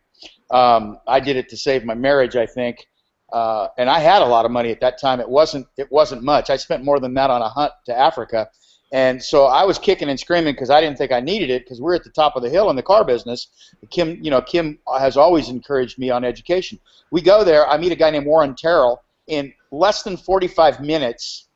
I did it to save my marriage, I think, and I had a lot of money at that time. It wasn't much. I spent more than that on a hunt to Africa, and so I was kicking and screaming because I didn't think I needed it, because we're at the top of the hill in the car business. Kim has always encouraged me on education. We go there. I meet a guy named Warren Terrell. In less than 45 minutes,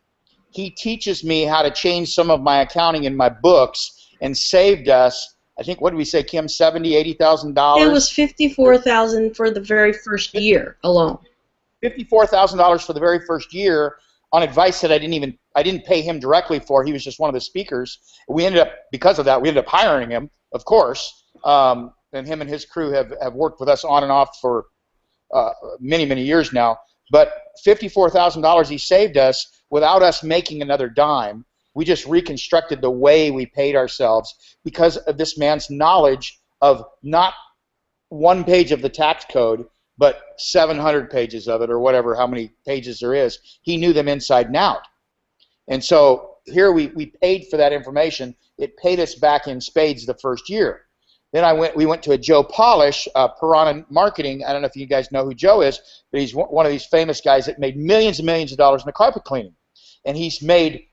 he teaches me how to change some of my accounting in my books, and saved us, I think, what did we say, Kim, $70,000, $80,000? It was $54,000 for the very first year alone. $54,000 for the very first year on advice that I didn't pay him directly for. He was just one of the speakers. We ended up, because of that, we ended up hiring him, of course. And him and his crew have worked with us on and off for many, many years now. But $54,000 he saved us without us making another dime. We just reconstructed the way we paid ourselves because of this man's knowledge of not one page of the tax code, but 700 pages of it, or whatever, how many pages there is. He knew them inside and out. And so here we paid for that information. It paid us back in spades the first year. Then we went to a Joe Polish, Piranha Marketing. I don't know if you guys know who Joe is, but he's one of these famous guys that made millions and millions of dollars in the carpet cleaning. And he's made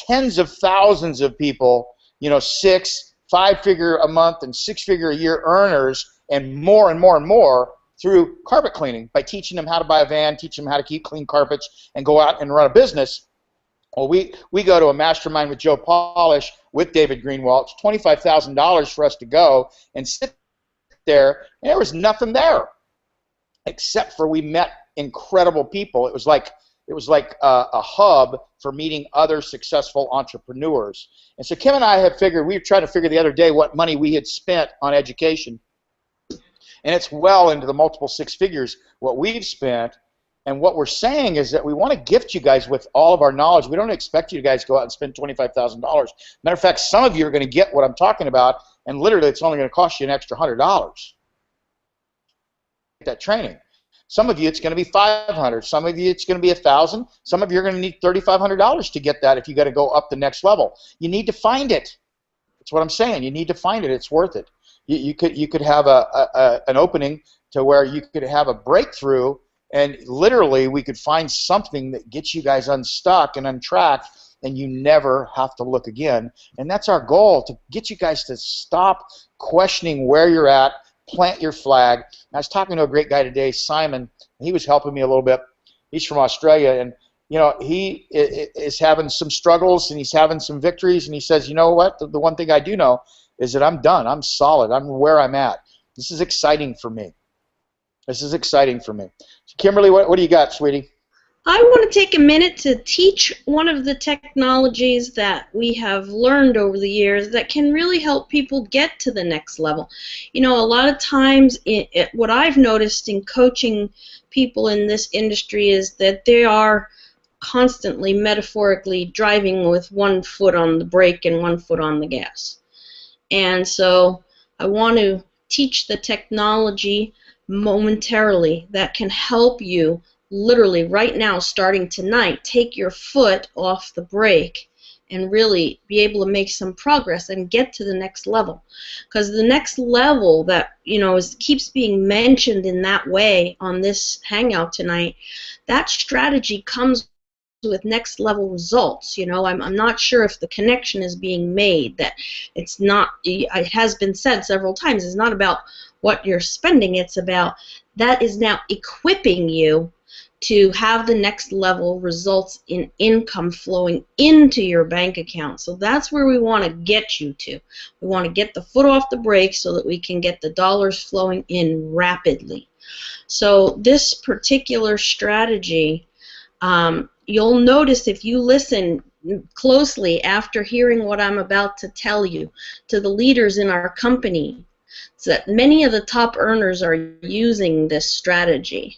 tens of thousands of people, 5-figure a month and 6-figure a year earners, and more and more and more through carpet cleaning, by teaching them how to buy a van, teaching them how to keep clean carpets, and go out and run a business. Well, we go to a mastermind with Joe Polish with David Greenwald. It's $25,000 for us to go and sit there, and there was nothing there except for we met incredible people. It was like a hub for meeting other successful entrepreneurs. And so Kim and I have figured, we were trying to figure the other day what money we had spent on education, and it's well into the multiple 6 figures what we've spent. And what we're saying is that we want to gift you guys with all of our knowledge. We don't expect you guys to go out and spend $25,000. Matter of fact, some of you are going to get what I'm talking about, and literally it's only going to cost you an extra $100. That training. Some of you it's going to be $500. Some of you it's going to be $1,000. Some of you are going to need $3,500 to get that if you got to go up the next level. You need to find it. That's what I'm saying. You need to find it. It's worth it. You could have an opening to where you could have a breakthrough. And literally, we could find something that gets you guys unstuck and untracked, and you never have to look again. And that's our goal, to get you guys to stop questioning where you're at, plant your flag. And I was talking to a great guy today, Simon. He was helping me a little bit. He's from Australia, and he is having some struggles, and he's having some victories. And he says, you know what? The one thing I do know is that I'm done. I'm solid. I'm where I'm at. This is exciting for me. This is exciting for me. So Kimberly, what do you got, sweetie? I want to take a minute to teach one of the technologies that we have learned over the years that can really help people get to the next level. A lot of times what I've noticed in coaching people in this industry is that they are constantly, metaphorically, driving with one foot on the brake and one foot on the gas. And so I want to teach the technology momentarily that can help you literally right now, starting tonight, take your foot off the brake and really be able to make some progress and get to the next level. Because the next level that keeps being mentioned in that way on this Hangout tonight, that strategy comes with next level results. I'm not sure if the connection is being made, that it's not, it has been said several times, it's not about what you're spending, it's about that is now equipping you to have the next level results in income flowing into your bank account. So that's where we want to get you to. We want to get the foot off the brake so that we can get the dollars flowing in rapidly. So this particular strategy, you'll notice if you listen closely after hearing what I'm about to tell you to the leaders in our company, that many of the top earners are using this strategy.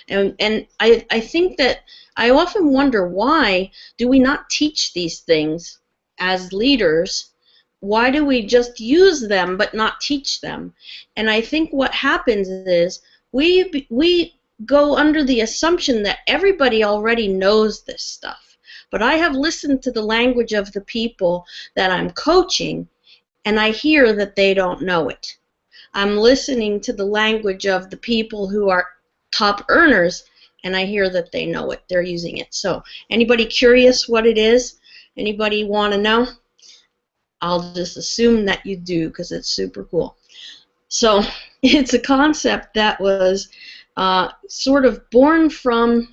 And I think that I often wonder, why do we not teach these things as leaders? Why do we just use them but not teach them? And I think what happens is we go under the assumption that everybody already knows this stuff. But I have listened to the language of the people that I'm coaching, and I hear that they don't know it. I'm listening to the language of the people who are top earners, and I hear that they know it. They're using it. So anybody curious what it is? Anybody want to know? I'll just assume that you do because it's super cool. So it's a concept that was sort of born from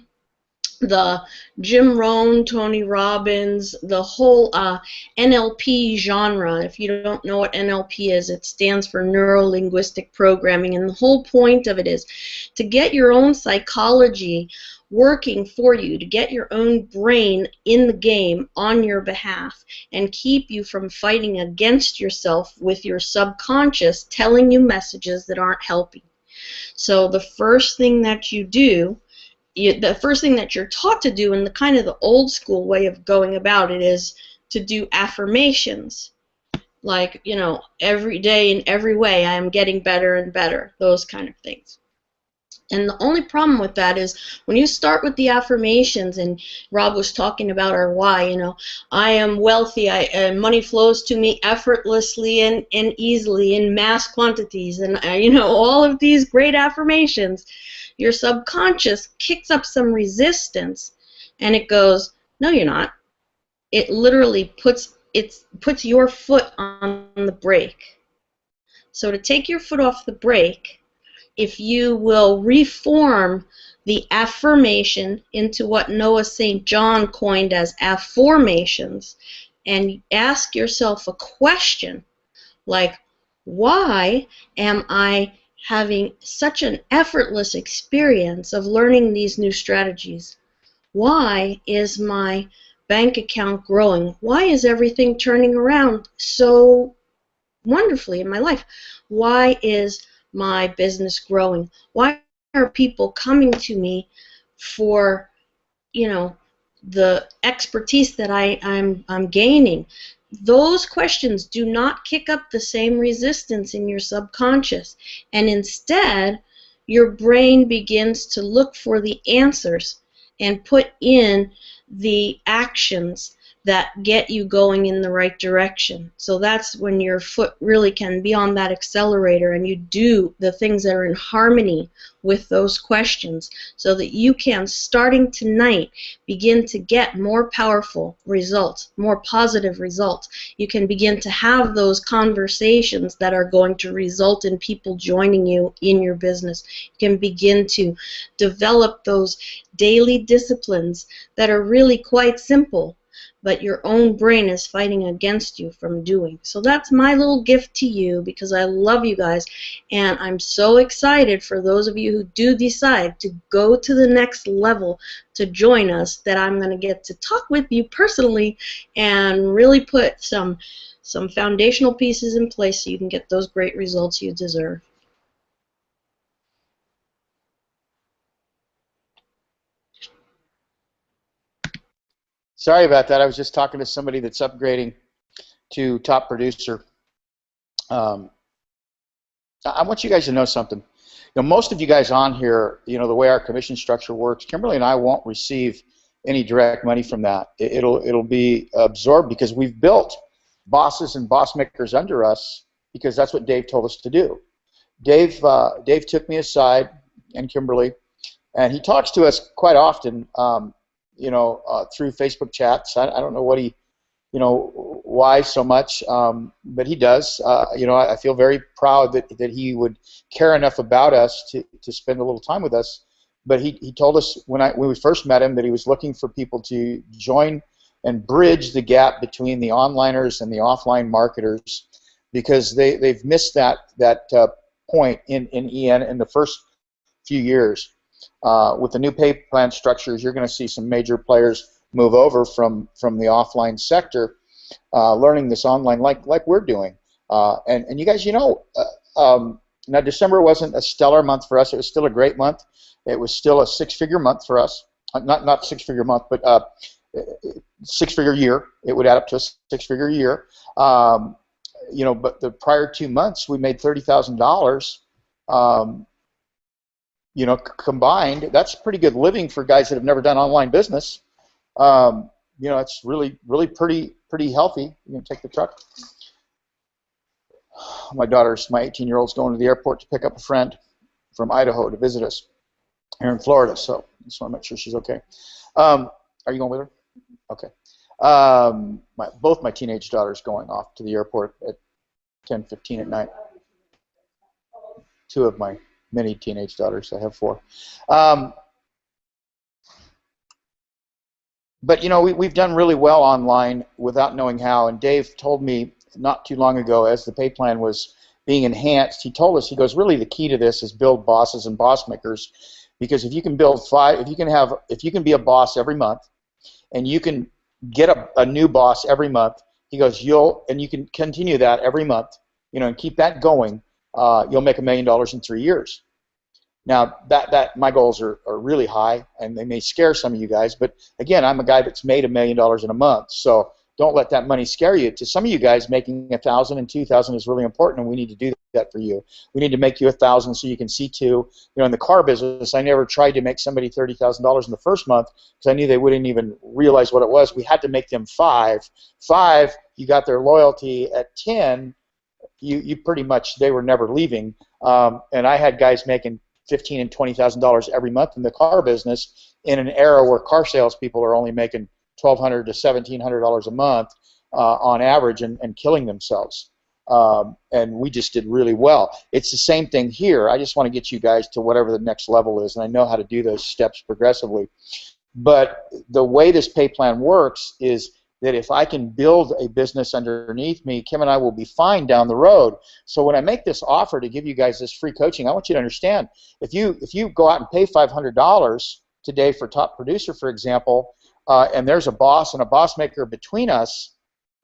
the Jim Rohn, Tony Robbins, the whole NLP genre. If you don't know what NLP is, it stands for Neuro-Linguistic Programming, and the whole point of it is to get your own psychology working for you, to get your own brain in the game on your behalf, and keep you from fighting against yourself with your subconscious telling you messages that aren't helping. So the first thing that you do, the first thing that you're taught to do in the kind of the old school way of going about it is to do affirmations. Like, you know, every day in every way I am getting better and better, those kind of things. And the only problem with that is when you start with the affirmations, and Rob was talking about our why, you know, I am wealthy, money flows to me effortlessly and easily in mass quantities, and you know, all of these great affirmations, your subconscious kicks up some resistance, and it goes, no, you're not. It literally puts your foot on the brake. So to take your foot off the brake, if you will reform the affirmation into what Noah St. John coined as afformations, and ask yourself a question like, why am I having such an effortless experience of learning these new strategies? Why is my bank account growing? Why is everything turning around so wonderfully in my life? Why is my business growing? Why are people coming to me for, you know, the expertise that I'm gaining? Those questions do not kick up the same resistance in your subconscious, and instead your brain begins to look for the answers and put in the actions that get you going in the right direction. So that's when your foot really can be on that accelerator and you do the things that are in harmony with those questions, so that you can, starting tonight, begin to get more powerful results, more positive results. You can begin to have those conversations that are going to result in people joining you in your business. You can begin to develop those daily disciplines that are really quite simple, but your own brain is fighting against you from doing. So that's my little gift to you, because I love you guys, and I'm so excited for those of you who do decide to go to the next level to join us, that I'm going to get to talk with you personally and really put some foundational pieces in place so you can get those great results you deserve. Sorry about that. I was just talking to somebody that's upgrading to top producer. I want you guys to know something. You know, most of you guys on here, you know, the way our commission structure works, Kimberly and I won't receive any direct money from that. It'll be absorbed because we've built bosses and boss makers under us, because that's what Dave told us to do. Dave took me aside, and Kimberly, and he talks to us quite often. You know, through Facebook chats. I don't know what he, you know, why so much, but he does. You know, I feel very proud that he would care enough about us to spend a little time with us. But he told us when we first met him that he was looking for people to join and bridge the gap between the onliners and the offline marketers, because they've missed that point in EN in the first few years. With the new pay plan structures, you're going to see some major players move over from the offline sector, learning this online like we're doing. And you guys, you know, now December wasn't a stellar month for us. It was still a great month. It was still a six-figure month for us. Not six-figure month, but six-figure year. It would add up to a six-figure year. You know, but the prior 2 months we made $30,000. you know, combined, that's pretty good living for guys that have never done online business. You know, it's really pretty healthy. You can take the truck. My 18-year-old's going to the airport to pick up a friend from Idaho to visit us here in Florida. So just want to make sure she's okay. Are you going with her? Okay. Both my teenage daughters going off to the airport at 10:15 at night. Two of my many teenage daughters. I have four. But you know, we've done really well online without knowing how. And Dave told me not too long ago, as the pay plan was being enhanced, he told us, he goes, really the key to this is build bosses and boss makers, because if you can build if you can be a boss every month, and you can get a new boss every month, he goes, and you can continue that every month, you know, and keep that going, you'll make $1 million in 3 years. Now, my goals are really high, and they may scare some of you guys, but again, I'm a guy that's made $1 million in a month, so don't let that money scare you. To some of you guys, making 1,000 and 2,000 is really important, and we need to do that for you. We need to make you 1,000 so you can see 2. You know, in the car business, I never tried to make somebody $30,000 in the first month because I knew they wouldn't even realize what it was. We had to make them 5. 5, you got their loyalty. At 10, you pretty much, they were never leaving. And I had guys making $15,000 and $20,000 every month in the car business in an era where car salespeople are only making $1,200 to $1,700 a month on average, and killing themselves. And we just did really well. It's the same thing here. I just want to get you guys to whatever the next level is, and I know how to do those steps progressively. But the way this pay plan works is that if I can build a business underneath me, Kim and I will be fine down the road. So when I make this offer to give you guys this free coaching, I want you to understand, if you go out and pay $500 today for top producer, for example, and there's a boss and a boss maker between us,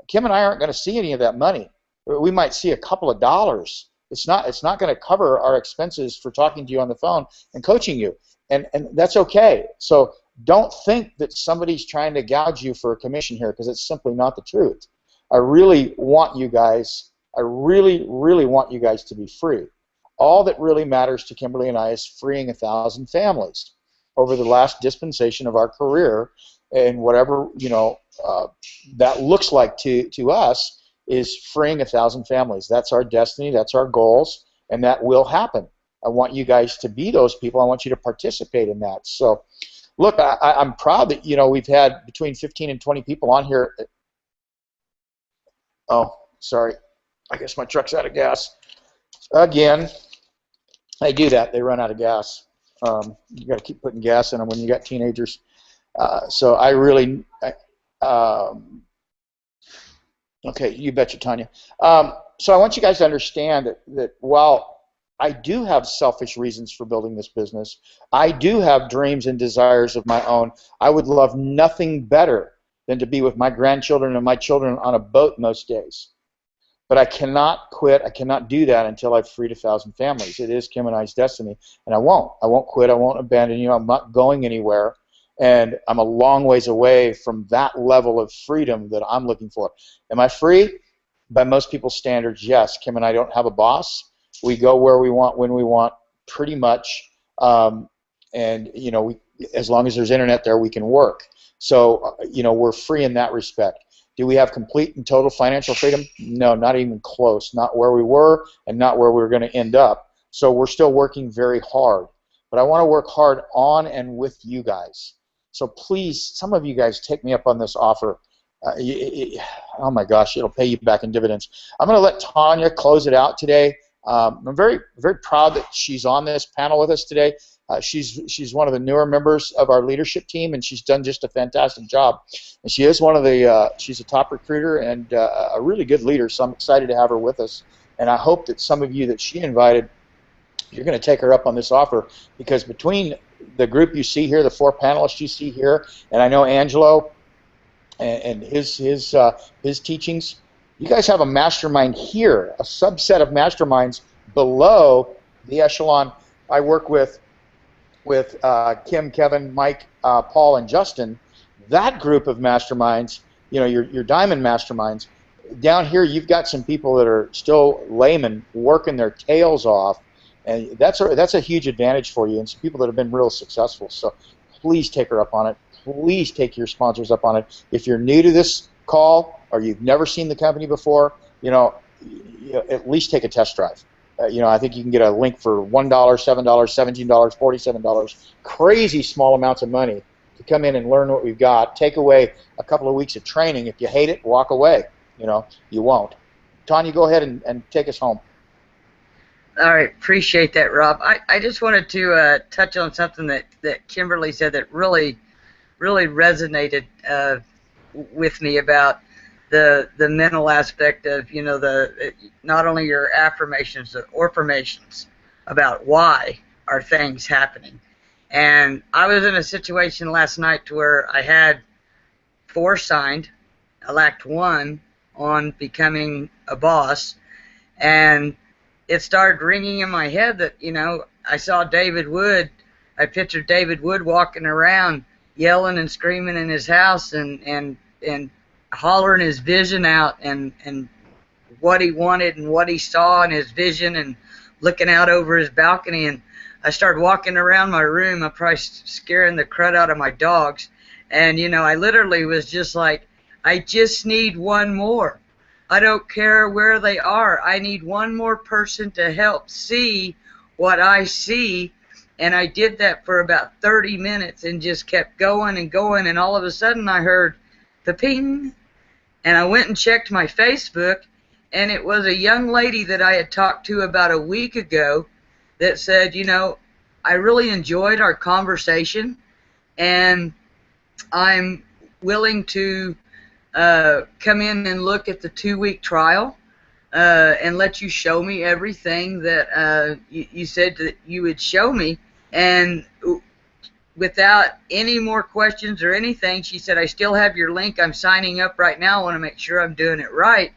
Kim and I aren't going to see any of that money. We might see a couple of dollars. It's not going to cover our expenses for talking to you on the phone and coaching you, and that's okay. So don't think that somebody's trying to gouge you for a commission here, because it's simply not the truth. I really want you guys. I really want you guys to be free. All that really matters to Kimberly and I is freeing 1,000 families over the last dispensation of our career, and whatever, you know, that looks like to us is freeing 1,000 families. That's our destiny. That's our goals, and that will happen. I want you guys to be those people. I want you to participate in that. So, look, I'm proud that, you know, we've had between 15 and 20 people on here. Oh, sorry. I guess my truck's out of gas. Again, they do that. They run out of gas. You got to keep putting gas in them when you got teenagers. So I really, okay, you betcha, Tanya. So I want you guys to understand that while I do have selfish reasons for building this business, I do have dreams and desires of my own. I would love nothing better than to be with my grandchildren and my children on a boat most days. But I cannot quit. I cannot do that until I've freed 1,000 families. It is Kim and I's destiny, and I won't. I won't quit. I won't abandon you. I'm not going anywhere, and I'm a long ways away from that level of freedom that I'm looking for. Am I free? By most people's standards, yes. Kim and I don't have a boss. We go where we want, when we want, pretty much, and you know, as long as there's internet there, we can work. So you know, we're free in that respect. Do we have complete and total financial freedom? No, not even close. Not where we were, and not where we're going to end up. So we're still working very hard. But I want to work hard on and with you guys. So please, some of you guys, take me up on this offer. Oh my gosh, it'll pay you back in dividends. I'm going to let Tanya close it out today. I'm very proud that she's on this panel with us today. She's one of the newer members of our leadership team, and she's done just a fantastic job. And she is one of the she's a top recruiter and a really good leader. So I'm excited to have her with us. And I hope that some of you that she invited, you're going to take her up on this offer, because between the group you see here, the 4 panelists you see here, and I know Angelo and his teachings. You guys have a mastermind here, a subset of masterminds below the echelon. I work with Kim, Kevin, Mike, Paul, and Justin. That group of masterminds, you know, your diamond masterminds. Down here, you've got some people that are still laymen, working their tails off, And that's a huge advantage for you and some people that have been real successful. So please take her up on it. Please take your sponsors up on it. If you're new to this call or you've never seen the company before, at least take a test drive. I think you can get a link for $1, $7, $17, $47, crazy small amounts of money to come in and learn what we've got. Take away a couple of weeks of training. If you hate it, walk away. You won't. Tanya, go ahead and take us home. All right, appreciate that, Rob. I just wanted to touch on something that Kimberly said that really resonated with me about the mental aspect of not only your affirmations, the affirmations about why are things happening. And I was in a situation last night where I had 4 signed. I lacked 1 on becoming a boss, and it started ringing in my head that, I saw David Wood. I pictured David Wood walking around yelling and screaming in his house and hollering his vision out and what he wanted and what he saw in his vision and looking out over his balcony. And I started walking around my room. I'm probably scaring the crud out of my dogs. And, I literally was just like, I just need 1 more. I don't care where they are. I need 1 more person to help see what I see. And I did that for about 30 minutes and just kept going and going. And all of a sudden I heard the ping. And I went and checked my Facebook. And it was a young lady that I had talked to about a week ago that said, I really enjoyed our conversation. And I'm willing to come in and look at the 2-week trial and let you show me everything that you said that you would show me. And without any more questions or anything, she said, I still have your link. I'm signing up right now. I want to make sure I'm doing it right.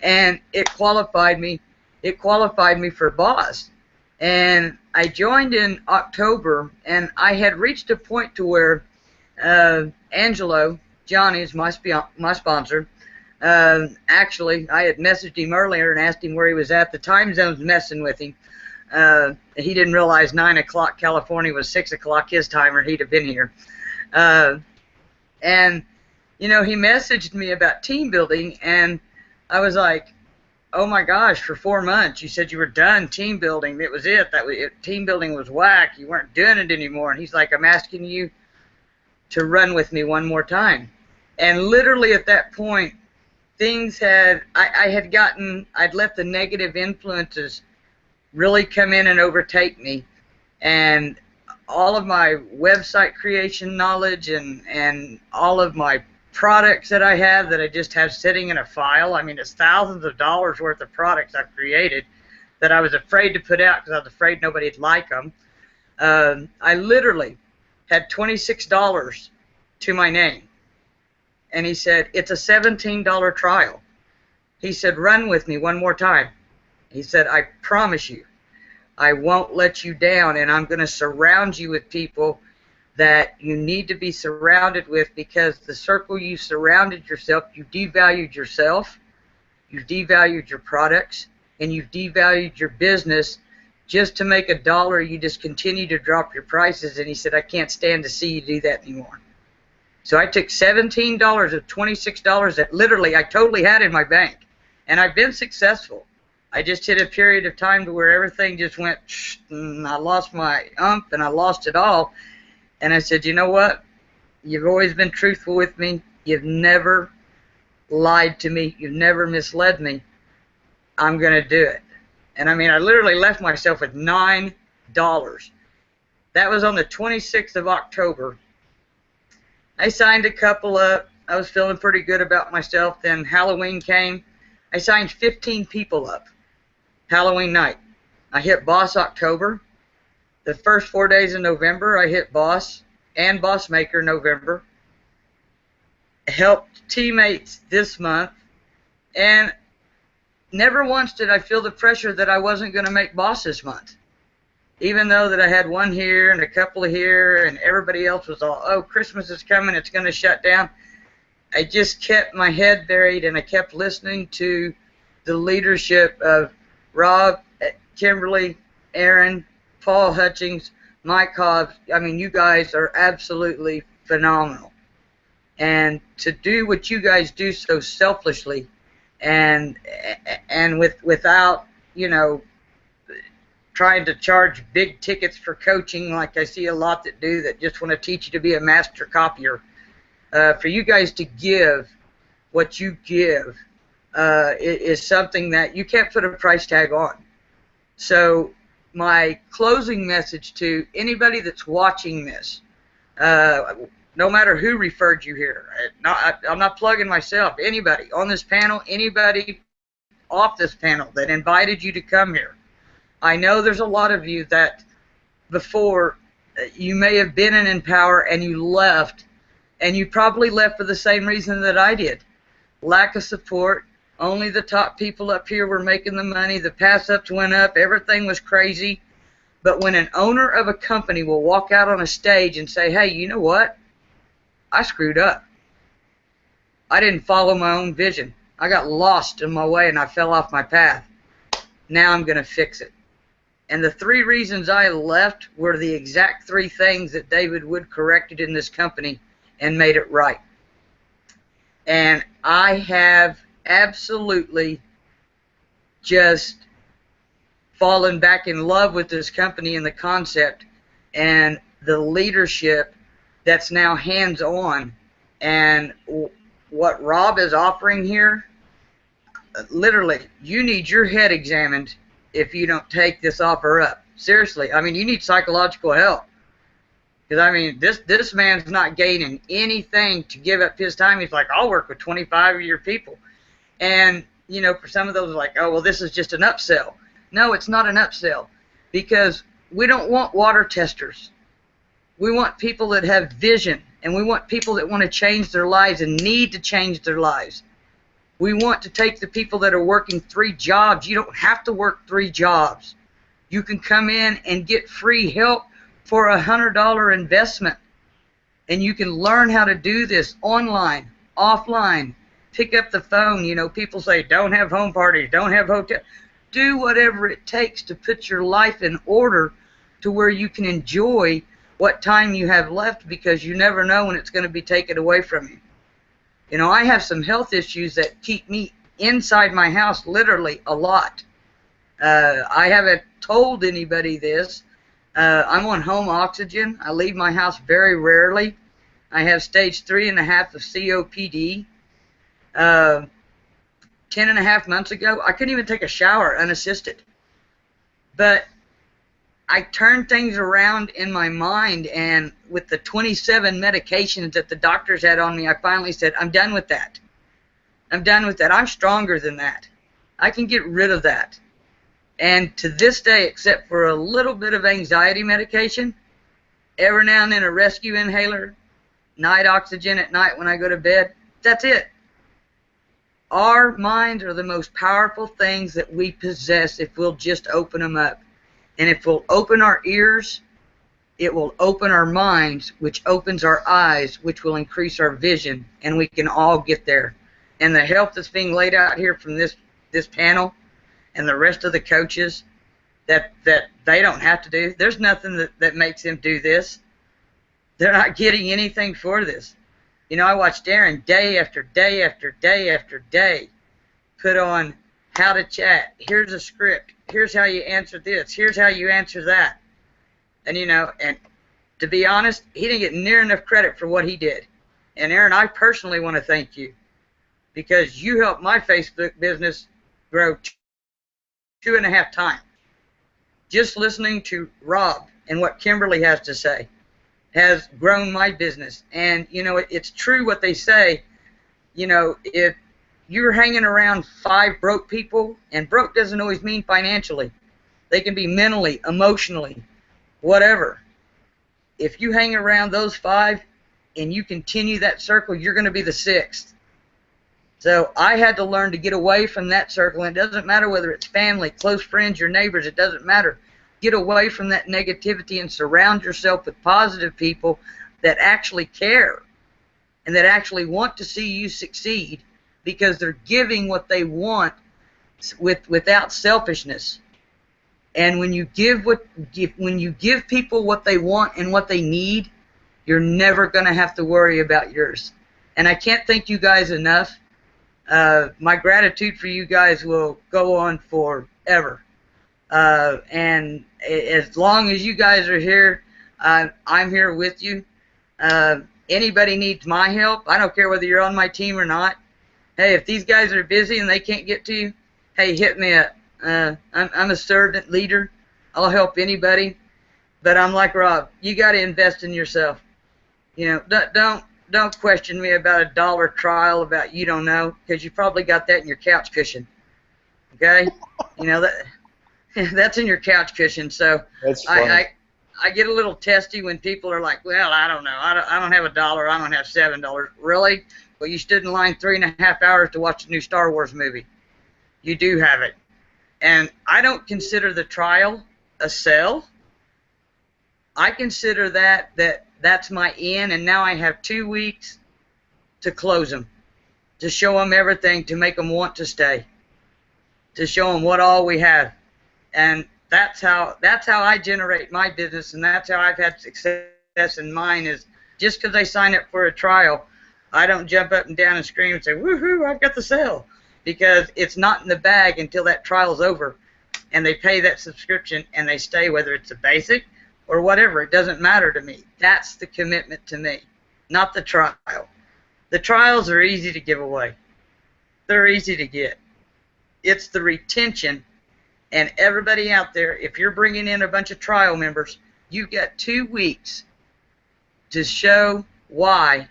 And it qualified me. It qualified me for boss. And I joined in October, and I had reached a point to where Angelo, Johnny is my sponsor. Actually, I had messaged him earlier and asked him where he was at. The time zone's messing with him. He didn't realize 9 o'clock California was 6 o'clock his time, or he'd have been here. And, he messaged me about team building, and I was like, oh my gosh, for 4 months you said you were done team building. That was it. Team building was whack. You weren't doing it anymore. And he's like, I'm asking you to run with me 1 more time. And literally at that point, things I'd let the negative influences really come in and overtake me. And all of my website creation knowledge and all of my products that I have that I just have sitting in a file, I mean, it's thousands of dollars worth of products I've created that I was afraid to put out because I was afraid nobody'd like them. I literally had $26 to my name. And he said, it's a $17 trial. He said, run with me 1 more time. He said, I promise you, I won't let you down, and I'm going to surround you with people that you need to be surrounded with, because the circle you surrounded yourself, you devalued yourself, you devalued your products, and you've devalued your business. Just to make $1, you just continue to drop your prices. And he said, I can't stand to see you do that anymore. So I took $17 of $26 that literally I totally had in my bank. And I've been successful. I just hit a period of time to where everything just went, and I lost my umph and I lost it all. And I said, you know what? You've always been truthful with me. You've never lied to me. You've never misled me. I'm going to do it. And I mean, I literally left myself with $9. That was on the 26th of October. I signed a couple up. I was feeling pretty good about myself. Then Halloween came. I signed 15 people up. Halloween night. I hit boss October. The first 4 days of November, I hit boss and boss maker November. Helped teammates this month. And never once did I feel the pressure that I wasn't going to make boss this month. Even though that I had 1 here and a couple here and everybody else was all, oh, Christmas is coming, it's going to shut down. I just kept my head buried and I kept listening to the leadership of Rob, Kimberly, Aaron, Paul Hutchings, Mike Hobbs, I mean, you guys are absolutely phenomenal. And to do what you guys do so selfishly and without, you know, trying to charge big tickets for coaching like I see a lot that do, that just want to teach you to be a master copier. For you guys to give what you give is something that you can't put a price tag on. So my closing message to anybody that's watching this, no matter who referred you here, I'm not plugging myself, anybody on this panel, anybody off this panel that invited you to come here. I know there's a lot of you that before you may have been in Empower and you left, and you probably left for the same reason that I did. Lack of support. Only the top people up here were making the money. The pass-ups went up. Everything was crazy. But when an owner of a company will walk out on a stage and say, hey, you know what? I screwed up. I didn't follow my own vision. I got lost in my way and I fell off my path. Now I'm going to fix it. And the 3 reasons I left were the exact 3 things that David Wood corrected in this company and made it right. And I have absolutely just fallen back in love with this company and the concept and the leadership that's now hands-on. And what Rob is offering here, literally, you need your head examined if you don't take this offer up. Seriously, I mean, you need psychological help. Because, I mean, this man's not gaining anything to give up his time. He's like, I'll work with 25 of your people. And, you know, for some of those, like, oh, well, this is just an upsell. No, it's not an upsell. Because we don't want water testers. We want people that have vision. And we want people that want to change their lives and need to change their lives. We want to take the people that are working 3 jobs. You don't have to work 3 jobs. You can come in and get free help for a $100 investment. And you can learn how to do this online, offline. Pick up the phone. You know, people say, don't have home parties, don't have hotel. Do whatever it takes to put your life in order to where you can enjoy what time you have left, because you never know when it's going to be taken away from you. You know, I have some health issues that keep me inside my house literally a lot. I haven't told anybody this. I'm on home oxygen. I leave my house very rarely. I have stage 3.5 of COPD. 10.5 months ago, I couldn't even take a shower unassisted. But I turned things around in my mind, and with the 27 medications that the doctors had on me, I finally said, I'm done with that. I'm done with that. I'm stronger than that. I can get rid of that. And to this day, except for a little bit of anxiety medication, every now and then a rescue inhaler, night oxygen at night when I go to bed, that's it. Our minds are the most powerful things that we possess if we'll just open them up. And if we'll open our ears, it will open our minds, which opens our eyes, which will increase our vision, and we can all get there. And the help that's being laid out here from this panel and the rest of the coaches, that they don't have to do. There's nothing that makes them do this. They're not getting anything for this. You know, I watched Aaron day after day after day after day put on how to chat. Here's a script. Here's how you answer this. Here's how you answer that. And, you know, and to be honest, he didn't get near enough credit for what he did. And, Aaron, I personally want to thank you, because you helped my Facebook business grow 2.5 times. Just listening to Rob and what Kimberly has to say has grown my business. And, you know, it's true what they say. You know, if you're hanging around 5 broke people, and broke doesn't always mean financially. They can be mentally, emotionally, whatever. If you hang around those 5 and you continue that circle, you're going to be the 6th. So I had to learn to get away from that circle. And it doesn't matter whether it's family, close friends, your neighbors. It doesn't matter. Get away from that negativity and surround yourself with positive people that actually care and that actually want to see you succeed, because they're giving what they want without selfishness. And when you give people what they want and what they need, you're never going to have to worry about yours. And I can't thank you guys enough. My gratitude for you guys will go on forever. And as long as you guys are here, I'm here with you. Anybody needs my help, I don't care whether you're on my team or not. Hey, if these guys are busy and they can't get to you, hey, hit me up. I'm a servant leader. I'll help anybody. But I'm like Rob. You got to invest in yourself. You know, don't question me about a dollar trial about you don't know, because you probably got that in your couch cushion. Okay, you know that that's in your couch cushion. So That's funny. I get a little testy when people are like, well, I don't know, I don't have a dollar, I don't have $7. Really? Well, you stood in line 3.5 hours to watch the new Star Wars movie. You do have it. And I don't consider the trial a sale. I consider that's my in, and now I have 2 weeks to close them, to show them everything, to make them want to stay, to show them what all we have. And that's how I generate my business, and that's how I've had success in mine. Is just because they sign up for a trial, I don't jump up and down and scream and say, woohoo, I've got the sale, because it's not in the bag until that trial's over, and they pay that subscription and they stay, whether it's a basic or whatever. It doesn't matter to me. That's the commitment to me, not the trial. The trials are easy to give away. They're easy to get. It's the retention. And everybody out there, if you're bringing in a bunch of trial members, you've got 2 weeks to show why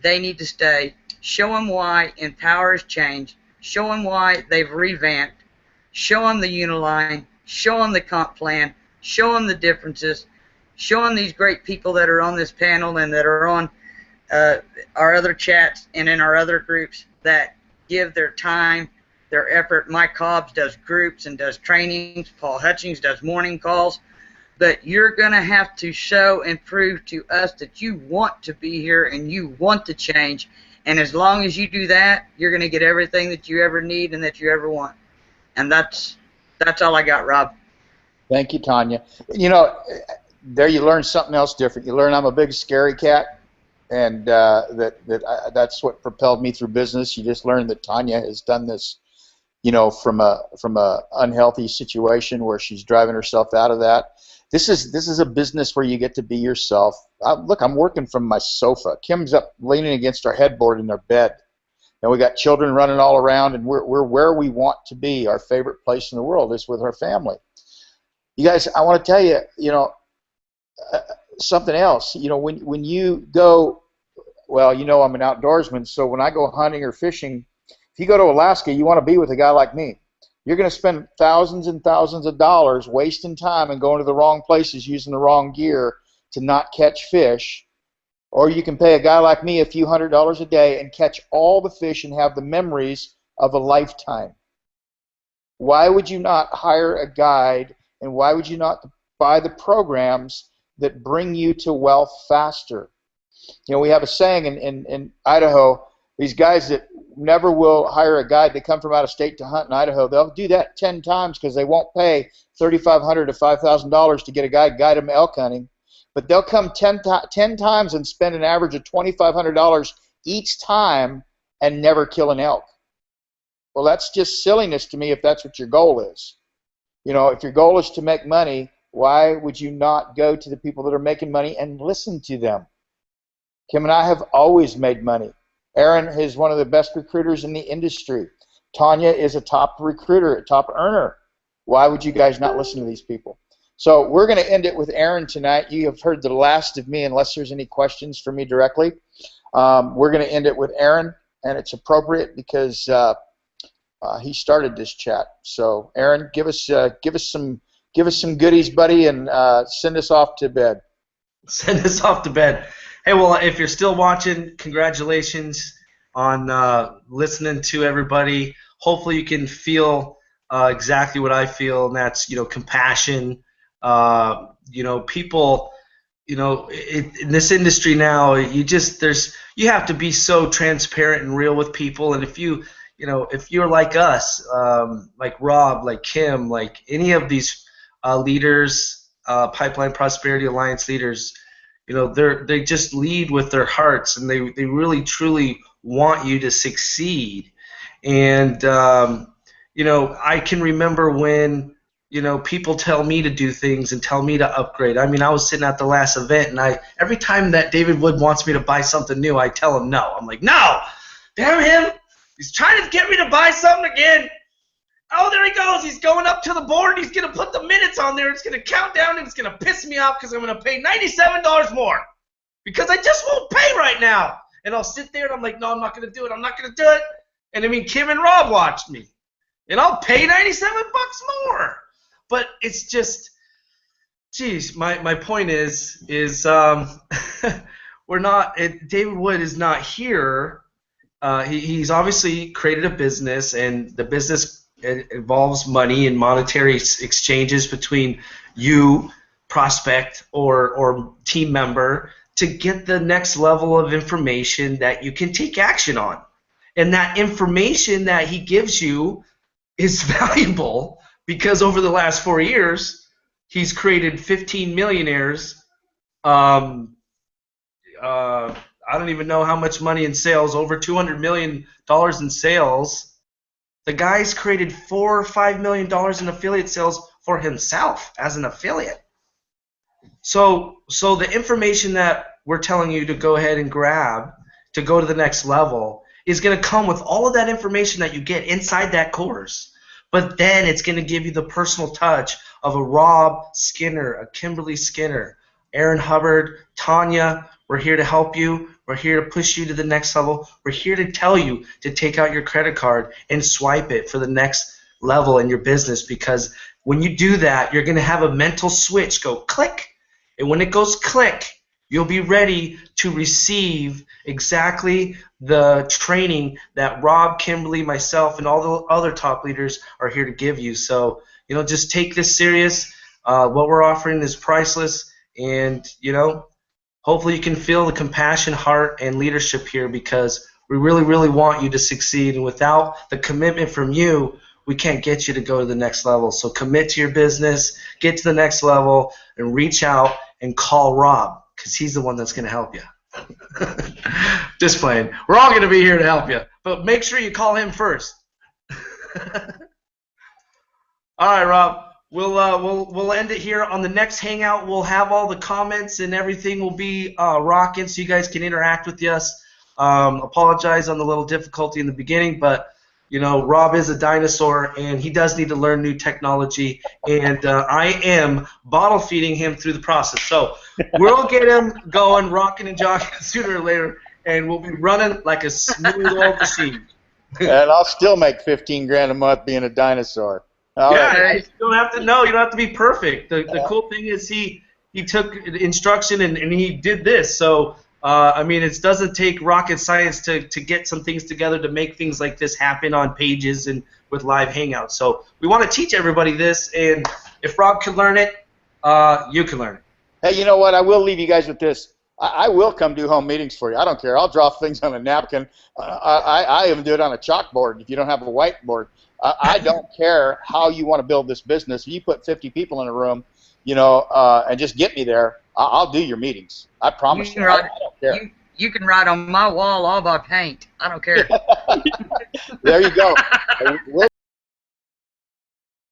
they need to stay. Show them why Empower has changed. Show them why they've revamped. Show them the Uniline. Show them the comp plan. Show them the differences. Show them these great people that are on this panel and that are on our other chats and in our other groups that give their time, their effort. Mike Hobbs does groups and does trainings. Paul Hutchings does morning calls. But you're going to have to show and prove to us that you want to be here and you want to change. And as long as you do that, you're going to get everything that you ever need and that you ever want. And that's all I got, Rob. Thank you, Tanya. You know, there you learn something else different. You learn I'm a big scary cat, and that's what propelled me through business. You just learn that Tanya has done this, you know, from a unhealthy situation where she's driving herself out of that. This is a business where you get to be yourself. Look, I'm working from my sofa. Kim's up leaning against our headboard in our bed. And we got children running all around, and we're where we want to be. Our favorite place in the world is with our family. You guys, I want to tell you, you know, something else. You know, when you go, well, you know, I'm an outdoorsman, so when I go hunting or fishing, if you go to Alaska, you want to be with a guy like me. You're going to spend thousands and thousands of dollars wasting time and going to the wrong places using the wrong gear to not catch fish. Or you can pay a guy like me a few $100s a day and catch all the fish and have the memories of a lifetime. Why would you not hire a guide, and why would you not buy the programs that bring you to wealth faster? You know, we have a saying in Idaho, these guys that never will hire a guide, they come from out of state to hunt in Idaho, they'll do that 10 times because they won't pay $3,500 to $5,000 to get a guide guide them elk hunting. But they'll come 10 times and spend an average of $2,500 each time and never kill an elk. Well, that's just silliness to me if that's what your goal is. You know, if your goal is to make money, why would you not go to the people that are making money and listen to them? Kim and I have always made money. Aaron is one of the best recruiters in the industry. Tanya is a top recruiter, a top earner. Why would you guys not listen to these people? So we're going to end it with Aaron tonight. You have heard the last of me unless there's any questions for me directly. We're going to end it with Aaron, and it's appropriate because he started this chat. So Aaron, give us some goodies, buddy, and send us off to bed. Send us off to bed. Hey, well, if you're still watching, congratulations on listening to everybody. Hopefully you can feel exactly what I feel, and that's, you know, compassion. You know, people, you know, in this industry now, you have to be so transparent and real with people. And if if you're like us, like Rob, like Kim, like any of these leaders, Pipeline Prosperity Alliance leaders, they just lead with their hearts, and they really truly want you to succeed. And I can remember when people tell me to do things and tell me to upgrade. I mean, I was sitting at the last event, and every time that David Wood wants me to buy something new, I tell him no. I'm like, no, damn him, he's trying to get me to buy something again. Oh, there he goes. He's going up to the board. He's going to put the minutes on there. It's going to count down, and it's going to piss me off because I'm going to pay $97 more because I just won't pay right now. And I'll sit there, and I'm like, no, I'm not going to do it. I'm not going to do it. And I mean, Kim and Rob watched me, and I'll pay $97 more. But it's just, geez, my point is we're not. David Wood is not here. He's obviously created a business, and the business involves money and monetary exchanges between you, prospect, or team member, to get the next level of information that you can take action on. And that information that he gives you is valuable because over the last 4 years, he's created 15 millionaires. I don't even know how much money in sales, over $200 million in sales. The guy's created $4 or $5 million in affiliate sales for himself as an affiliate. So the information that we're telling you to go ahead and grab to go to the next level is going to come with all of that information that you get inside that course. But then it's going to give you the personal touch of a Rob Skinner, a Kimberly Skinner, Aaron Hubbard, Tanya. We're here to help you. We're here to push you to the next level. We're here to tell you to take out your credit card and swipe it for the next level in your business, because when you do that, you're going to have a mental switch go click. And when it goes click, you'll be ready to receive exactly the training that Rob, Kimberly, myself, and all the other top leaders are here to give you. So, just take this serious. What we're offering is priceless, and, hopefully you can feel the compassion, heart, and leadership here, because we really, really want you to succeed. And without the commitment from you, we can't get you to go to the next level. So commit to your business, get to the next level, and reach out and call Rob, because he's the one that's going to help you. Just playing. We're all going to be here to help you, but make sure you call him first. All right, Rob. We'll end it here. On the next Hangout, we'll have all the comments and everything will be rocking, so you guys can interact with us. Apologize on the little difficulty in the beginning, but Rob is a dinosaur, and he does need to learn new technology, and I am bottle feeding him through the process. So we'll get him going, rocking and jogging sooner or later, and we'll be running like a smooth old machine. And I'll still make 15 grand a month being a dinosaur. You don't have to know. You don't have to be perfect. The cool thing is he took instruction and he did this. So it doesn't take rocket science to get some things together to make things like this happen on pages and with live Hangouts. So we want to teach everybody this, and if Rob can learn it, you can learn it. Hey, you know what? I will leave you guys with this. I will come do home meetings for you. I don't care. I'll draw things on a napkin. I even do it on a chalkboard if you don't have a whiteboard. I don't care how you want to build this business. If you put 50 people in a room, and just get me there, I'll do your meetings. I promise you. I don't care. You can write on my wall all by paint. I don't care. There you go.